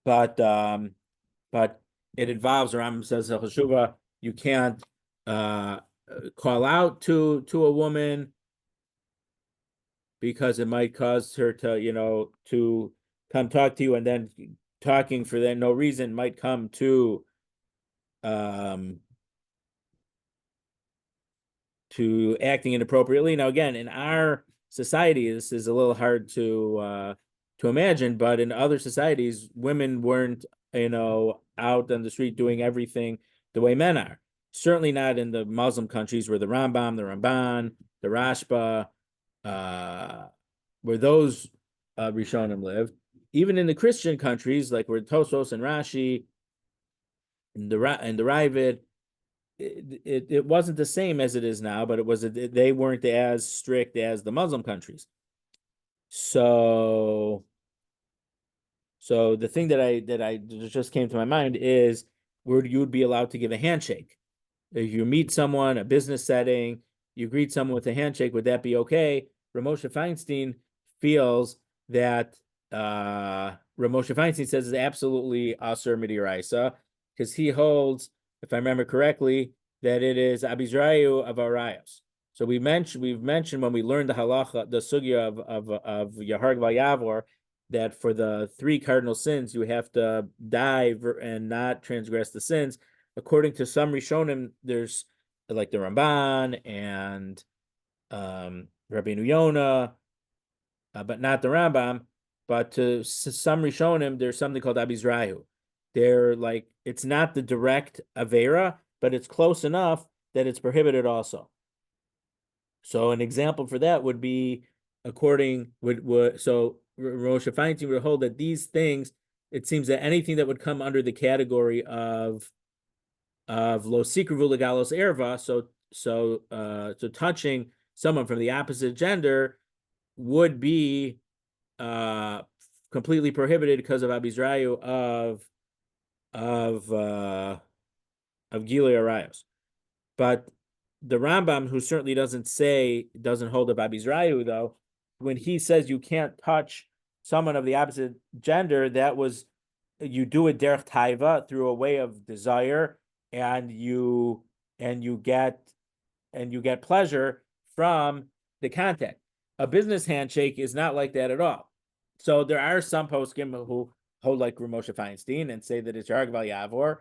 But it involves, Rambam says, you can't call out to a woman because it might cause her to, to come talk to you, and then talking for that no reason might come to acting inappropriately. Now, again, in our society, this is a little hard to imagine, but in other societies, women weren't, out on the street doing everything the way men are. Certainly not in the Muslim countries where the Rambam, the Ramban, the Rashba, where those Rishonim lived. Even in the Christian countries, like where Tosfos and Rashi and the Ravid, it wasn't the same as it is now, but they weren't as strict as the Muslim countries. So the thing that I just came to my mind is where you would be allowed to give a handshake. If you meet someone, a business setting, you greet someone with a handshake, would that be okay? Ramosha Feinstein feels that Ramosha Feinstein says it's absolutely asur midiraisa, because he holds, if I remember correctly, that it is abizrayu of arayos. So we've mentioned when we learned the halacha, the sugya of Yaharg Vayavor, that for the 3 cardinal sins you have to die and not transgress the sins. According to some Rishonim, there's like the Ramban and Rabbi Yonah, but not the Rambam. But to some Rishonim, there's something called abizrayu. They're like, it's not the direct avera, but it's close enough that it's prohibited also. So an example for that would be, so Rosh Feinstein would hold that these things, it seems that anything that would come under the category of lo sikrevu legalos erva, so touching someone from the opposite gender would be completely prohibited because of abizrayu of Gilei Arayos. But the Rambam, who certainly doesn't hold of abizrayu, though, when he says you can't touch someone of the opposite gender, that was, you do it derech taiva, through a way of desire, and you get pleasure from the contact. A business handshake is not like that at all. So there are some poskim who hold like Ramosha Feinstein and say that it's Yargval Yavor,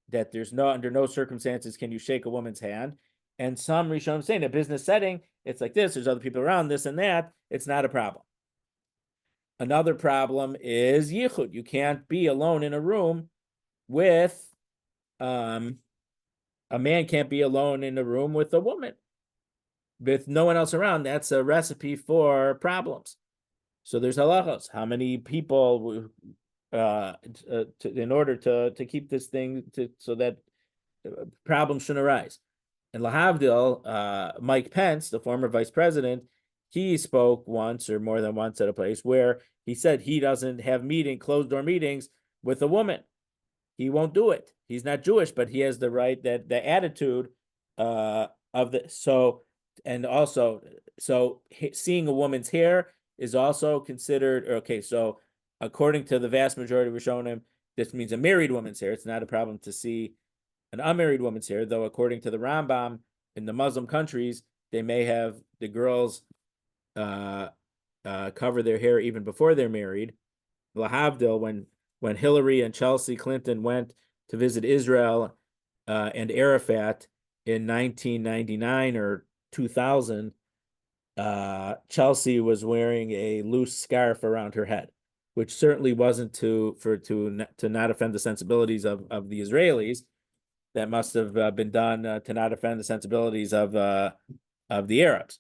that there's under no circumstances can you shake a woman's hand. And some Rishonim say in a business setting, it's like this, there's other people around, this and that, it's not a problem. Another problem is yichud. You can't be alone in a room with, a man can't be alone in a room with a woman with no one else around. That's a recipe for problems. So there's halachos. How many people, in order to keep this thing so that problems shouldn't arise. And lahavdil, Mike Pence, the former vice president, he spoke once or more than once at a place where he said he doesn't have closed door meetings with a woman. He won't do it. He's not Jewish, but he has the right, that the attitude of the seeing a woman's hair is also considered okay. So according to the vast majority of Rishonim, this means a married woman's hair. It's not a problem to see an unmarried woman's hair, though according to the Rambam, in the Muslim countries, they may have the girls cover their hair even before they're married. Lahavdil, when Hillary and Chelsea Clinton went to visit Israel and Arafat in 1999 or 2000, Chelsea was wearing a loose scarf around her head, which certainly wasn't to not offend the sensibilities of the Israelis. That must have been done to not offend the sensibilities of the Arabs.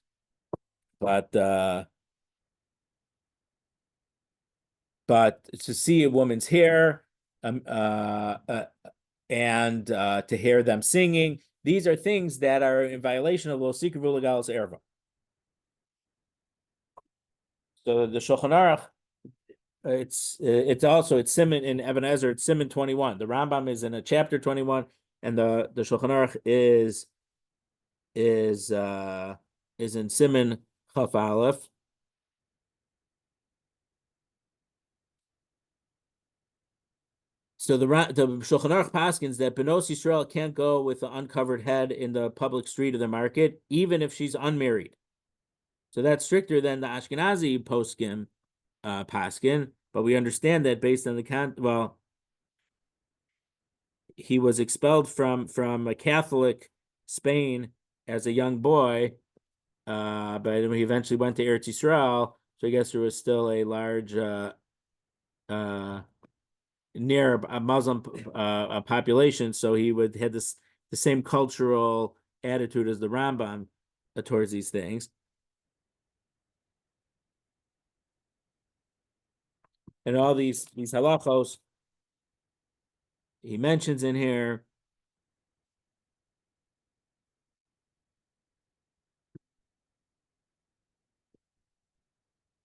But to see a woman's hair, and to hear them singing, these are things that are in violation of sikrevu, legalos, Erva. So the Shulchan Aruch, it's also Siman in Even Ezer, it's Siman 21. The Rambam is in a chapter 21, and the Shulchan Aruch is in Siman Chaf Aleph. So the Shulchan Aruch paskins that Benos Yisrael can't go with an uncovered head in the public street of the market, even if she's unmarried. So that's stricter than the Ashkenazi poskim paskin, but we understand that based on he was expelled from a Catholic Spain as a young boy, but he eventually went to Eretz Yisrael. So I guess there was still a large near a Muslim population, so he had the same cultural attitude as the Rambam towards these things. And all these halachos he mentions in here.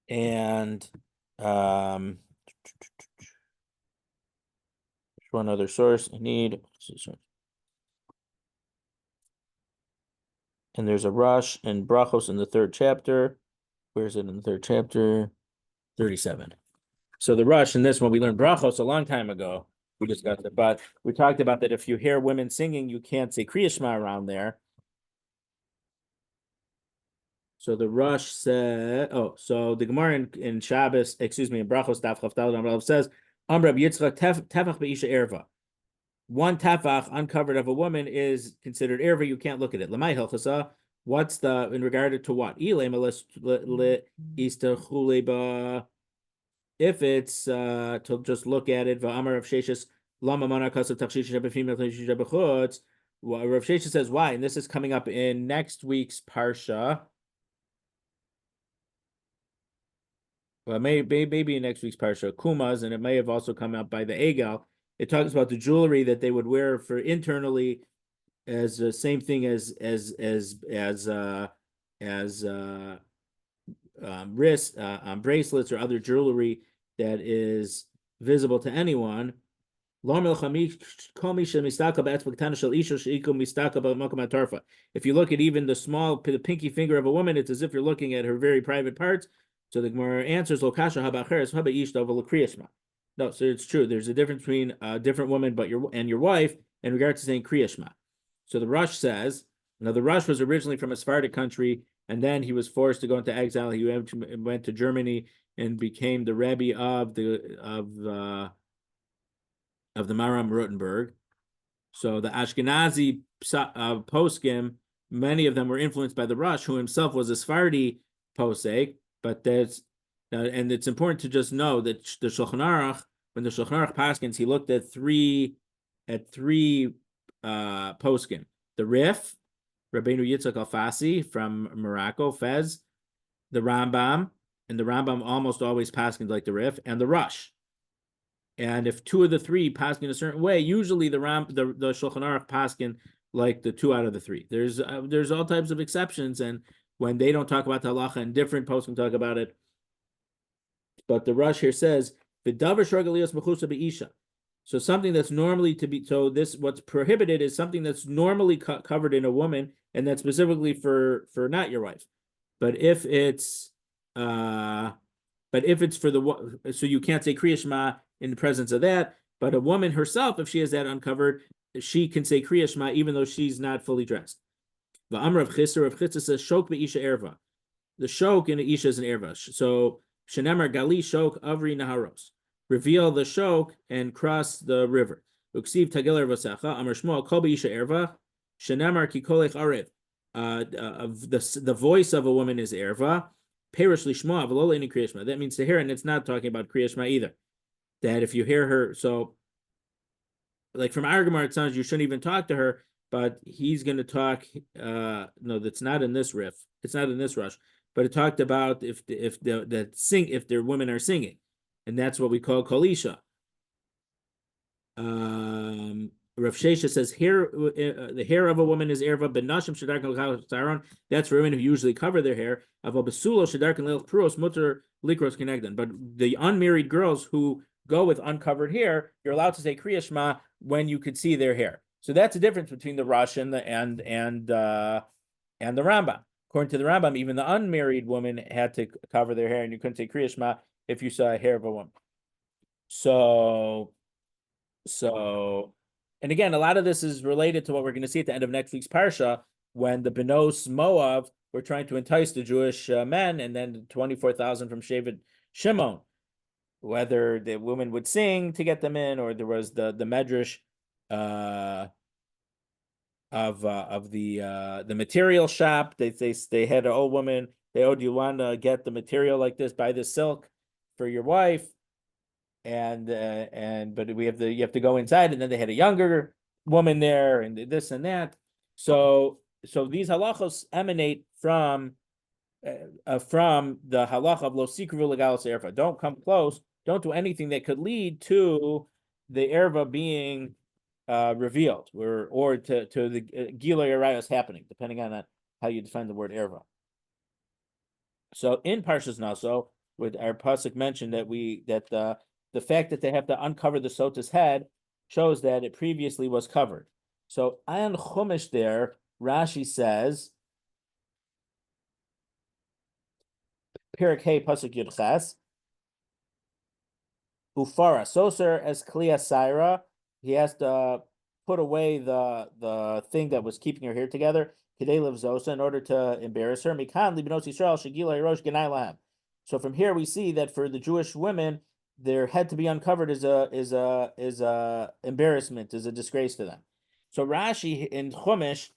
And one other source I need. And there's a rush and brachos in the 3rd chapter. Where is it in the 3rd chapter? 37. So the rush in this one, we learned brachos a long time ago. We discussed it, but we talked about that if you hear women singing, you can't say Kriya Shema around there. So the rush said, so the Gemara in Shabbos, in brachos daf chaftal says, Amr Yitzchak tefach be'isha Erva. One tefach uncovered of a woman is considered Erva. You can't look at it. Lamai hilchasa. What's in regard to what? If it's to just look at it, V'amar Rav Sheshes lama mana kasav tachshish shebefim tachshish shebechutz. Rav Sheshes says why, and this is coming up in next week's parsha. Well, maybe in next week's parsha, Kumas, and it may have also come up by the Egal. It talks about the jewelry that they would wear for internally as the same thing as wrist bracelets or other jewelry that is visible to anyone. If you look at even the pinky finger of a woman, it's as if you're looking at her very private parts. So the Gemara answers, no, so it's true. There's a difference between a different woman and your wife in regard to saying Kriya Shema. So the Rush says, now the Rush was originally from a Sephardic country, and then he was forced to go into exile. He went to Germany and became the Rabbi of the Maram Rotenberg. So the Ashkenazi poskim, many of them were influenced by the Rush, who himself was a Sephardi posek. But and it's important to just know that the Shulchan Aruch, when the Shulchan Aruch paskins, he looked at three poskim: the Rif, Rabbeinu Yitzchak Alfasi from Morocco, Fez, the Rambam, and the Rambam almost always paskins like the Rif, and the Rush. And if two of the three paskin a certain way, usually the Shulchan Aruch paskin like the 2 out of the 3. There's all types of exceptions, and when they don't talk about the halacha and different poskim talk about it. But the Rush here says, "V'davar shorgalios mechusa be'isha." So something that's normally what's prohibited is something that's normally covered in a woman, and that's specifically for not your wife. But if it's for so you can't say Kriya Shema in the presence of that. But a woman herself, if she has that uncovered, she can say Kriya Shema even though she's not fully dressed. The Amr of Chisda says Shok be'isha Erva. The Shok in the Isha is an Erva. So Shenemar Gali Shok Avri Naharos. Reveal the Shok and cross the river. Uksiv Tagil Ervasecha Amr Shmuel Kol be'isha Erva. Shenemar Kikolech Arev. of the voice of a woman is erva. Perish lishma v'lo le'ni kriya shema. That means to hear, and it's not talking about kriya shema either. That if you hear her, so like from our Gemara, it sounds you shouldn't even talk to her, but he's going to talk. No, that's not in this riff. It's not in this rush. But it talked about if their women are singing, and that's what we call kolisha. Rav Shesha says here the hair of a woman is erva benashim shedarkan l'charon. That's for women who usually cover their hair. Avo besulo shedarkan leil pruos mutter likros kenegdan. But the unmarried girls who go with uncovered hair, you're allowed to say kriya shema when you could see their hair. So that's the difference between the Rashi and the Rambam. According to the Rambam, even the unmarried woman had to cover their hair, and you couldn't say kriya shema if you saw a hair of a woman. So, and again, a lot of this is related to what we're going to see at the end of next week's parsha, when the Benos Moab were trying to entice the Jewish men, and then 24,000 from Shevet Shimon. Whether the woman would sing to get them in, or there was the medrash of the material shop. They had an old woman. They owed you want to get the material like this, buy this silk for your wife, but you have to go inside, and then they had a younger woman there, and this and that. So these halachos emanate from the halacha of lo sikrevu legalos erva. Don't come close. Don't do anything that could lead to the erva being revealed, or to the gilui arayos happening, depending on how you define the word erva. So in Parshas Naso, with our pasuk mentioned that the fact that they have to uncover the sota's head shows that it previously was covered. So ayan chumash there, Rashi says, Perik Hey pasuk Yud Ches, Ufara soser as kliya saira. He has to put away the thing that was keeping her hair together, Kedei Livzosa, in order to embarrass her. Mikan libenos Yisrael shegila rosh genai lahem. So from here we see that for the Jewish women, their head to be uncovered is a embarrassment, is a disgrace to them. So Rashi in Chumash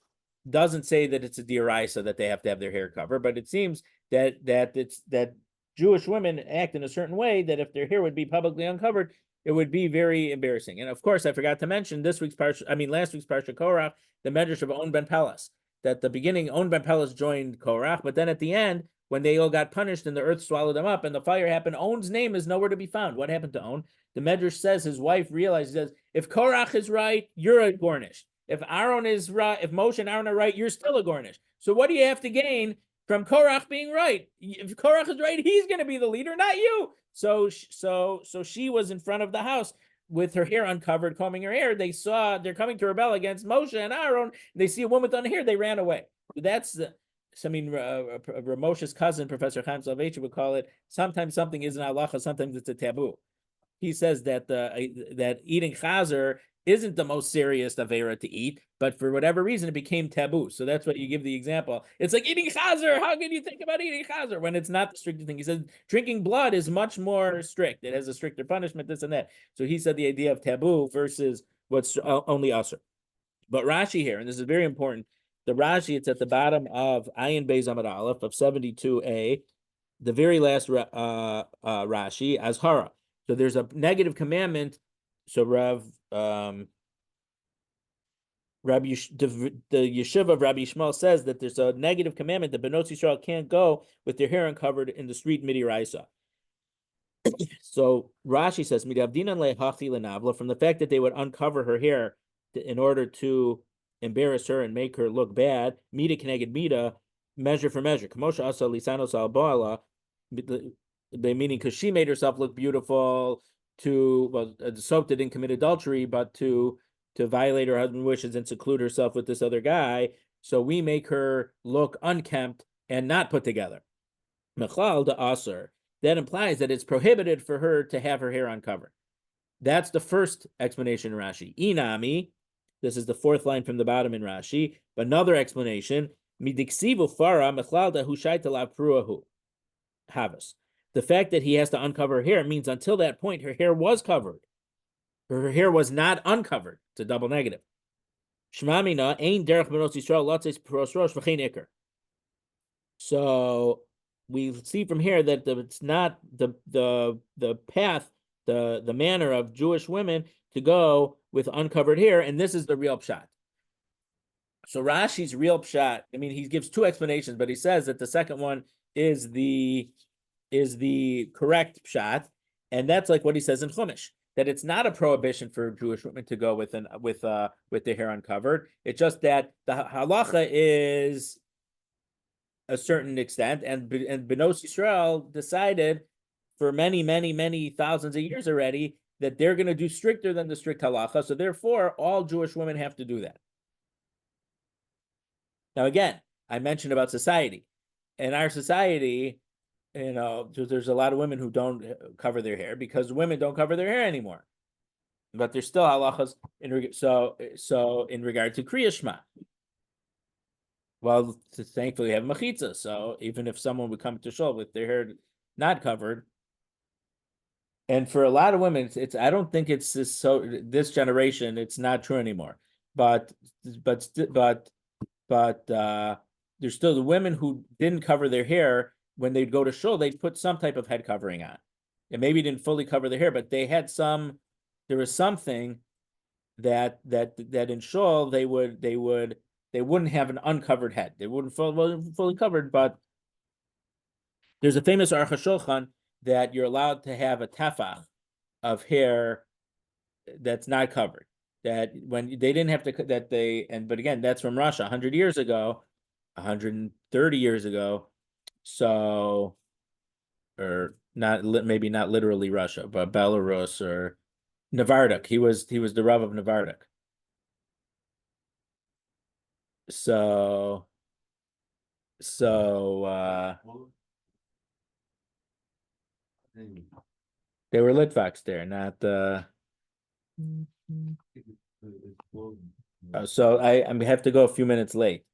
doesn't say that it's a diraisa that they have to have their hair covered, but it seems that Jewish women act in a certain way that if their hair would be publicly uncovered, it would be very embarrassing. And of course, I forgot to mention last week's parsha Korach, the medrash of On ben Pelas, that the beginning On ben Pelas joined Korach, but then at the end, when they all got punished and the earth swallowed them up and the fire happened, On's name is nowhere to be found. What happened to On? The medrash says his wife realized, says, if Korach is right, you're a Gornish. If Aaron is right, if Moshe and Aaron are right, you're still a Gornish. So what do you have to gain from Korach being right? If Korach is right, he's going to be the leader, not you. So she was in front of the house with her hair uncovered, combing her hair. They saw they're coming to rebel against Moshe and Aaron. They see a woman with hair. They ran away. That's the. So, I mean, Moshe's cousin, Professor Chaim Soloveitchik, would call it, sometimes something is an halacha, sometimes it's a taboo. He says that that eating chazer isn't the most serious avera to eat, but for whatever reason, it became taboo. So that's what you give the example. It's like eating chazer. How can you think about eating chazer when it's not the strictest thing? He says drinking blood is much more strict. It has a stricter punishment, this and that. So he said the idea of taboo versus what's only usher. But Rashi here, and this is very important, the Rashi, it's at the bottom of Ayin Beis Amud Aleph of 72a, the very last Rashi, Azhara. So there's a negative commandment. So the yeshiva of Rabbi Yishmael says that there's a negative commandment that Benot Yisrael can't go with their hair uncovered in the street midiraisa. So Rashi says, from the fact that they would uncover her hair in order to embarrass her and make her look bad, mida connected mida, measure for measure. Kamosha asa lisanos al boala, meaning because she made herself look beautiful the soap that didn't commit adultery, but to violate her husband's wishes and seclude herself with this other guy. So we make her look unkempt and not put together. Mechal de aser. That implies that it's prohibited for her to have her hair uncovered. That's the first explanation in Rashi. Inami. This is the fourth line from the bottom in Rashi. But another explanation, midiksivu fara mechlalda hushaita la pruahu. Havas. The fact that he has to uncover her hair means until that point, her hair was covered. Her hair was not uncovered. It's a double negative. Shmamina ain derech benos Yisrael latzes pros rosh v'chein ikar. So we see from here that it's not the path, the manner of Jewish women to go with uncovered hair, and this is the real pshat. So Rashi's real pshat, I mean, he gives two explanations, but he says that the second one is the correct pshat, and that's like what he says in Chumash, that it's not a prohibition for Jewish women to go with the hair uncovered. It's just that the halacha is a certain extent, and Benos Yisrael decided for many thousands of years already that they're going to do stricter than the strict halacha. So therefore, all Jewish women have to do that. Now, again, I mentioned about society. In our society, there's a lot of women who don't cover their hair because women don't cover their hair anymore. But there's still halachas in regard to Kriya Shema. Well, thankfully, we have machitza. So even if someone would come to shul with their hair not covered, and for a lot of women, it's I don't think it's this generation. It's not true anymore. But there's still the women who didn't cover their hair when they'd go to shul. They'd put some type of head covering on, and maybe didn't fully cover their hair, but they had some. There was something that in shul they wouldn't have an uncovered head. They wouldn't fully covered, but there's a famous Aruch HaShulchan that you're allowed to have a tefach of hair that's not covered. That when they didn't have to, but again, that's from Russia 100 years ago, 130 years ago. So, or not, maybe not literally Russia, but Belarus or Novardok. He was the Rav of Novardok. So they were Litvaks there, not so I have to go a few minutes late.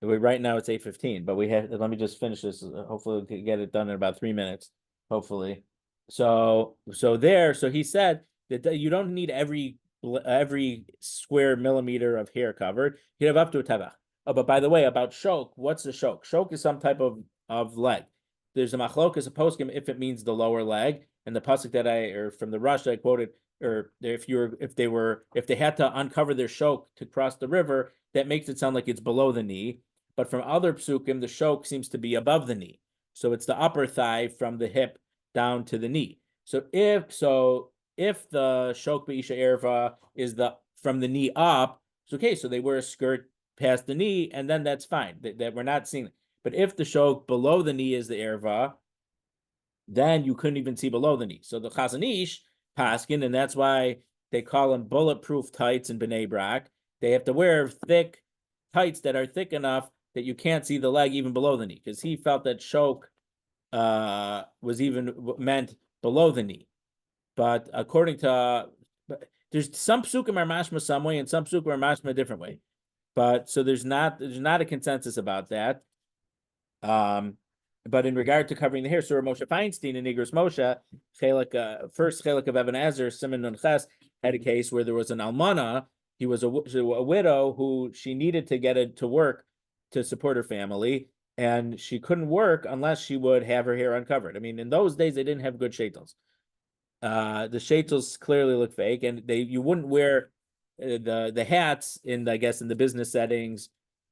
Right now it's 8:15, but let me just finish this. Hopefully we can get it done in about 3 minutes. Hopefully. So he said that you don't need every square millimeter of hair covered. You have up to a tevach. Oh, but by the way, about shok, what's the shok? Shok is some type of leg. There's a machlokas, a poskim, if it means the lower leg, and the pasuk from the Rashi I quoted, or if they had to uncover their shok to cross the river, that makes it sound like it's below the knee. But from other psukim, the shok seems to be above the knee, so it's the upper thigh from the hip down to the knee. So if the shok be'isha erva is from the knee up, it's okay. So they wear a skirt past the knee, and then that's fine. That we're not seeing it. But if the shok below the knee is the erva, then you couldn't even see below the knee. So the Chazon Ish paskin, and that's why they call them bulletproof tights in Bnei Brak. They have to wear thick tights that are thick enough that you can't see the leg even below the knee, because he felt that shok was even meant below the knee. But according to, there's some psukim are mashma some way and some psukim are mashma a different way. But so there's not a consensus about that. But in regard to covering the hair, so Moshe Feinstein in Igros Moshe, first chelik of Even Ezer, Simon Nun Ches, had a case where there was an almana. He was a widow who she needed to get to work to support her family, and she couldn't work unless she would have her hair uncovered. I mean, in those days they didn't have good shaitels. The shaitels clearly look fake, and you wouldn't wear the hats in the business settings.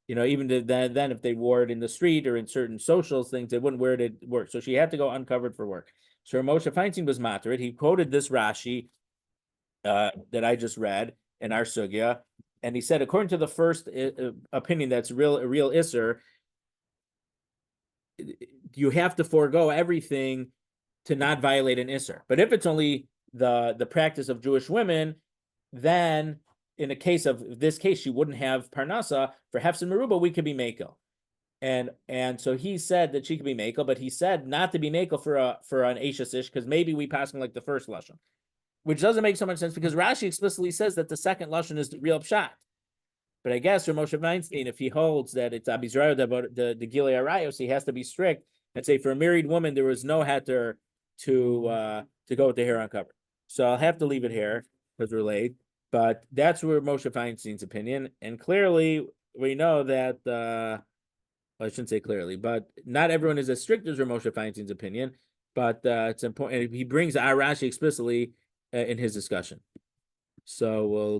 Even then if they wore it in the street or in certain social things, they wouldn't wear it at work. So she had to go uncovered for work. So Moshe Feinstein was matter. He quoted this Rashi that I just read in our sugya, and he said, according to the first opinion, that's a real isser, you have to forego everything to not violate an isser. But if it's only the practice of Jewish women, then in this case, she wouldn't have parnasa. For hefsin meruba, we could be makel. And so he said that she could be makel, but he said not to be makel for an eishasish, because maybe we pass him like the first lashon, which doesn't make so much sense because Rashi explicitly says that the second lashon is the real pshat. But I guess for Moshe Feinstein, if he holds that it's abizrayo the gilei arayos, he has to be strict and say for a married woman there was no heter to go with the hair uncovered. So I'll have to leave it here because we're late. But that's where Moshe Feinstein's opinion, and clearly we know that I shouldn't say clearly, but not everyone is as strict as Moshe Feinstein's opinion. But it's important. He brings our Rashi explicitly in his discussion. So we'll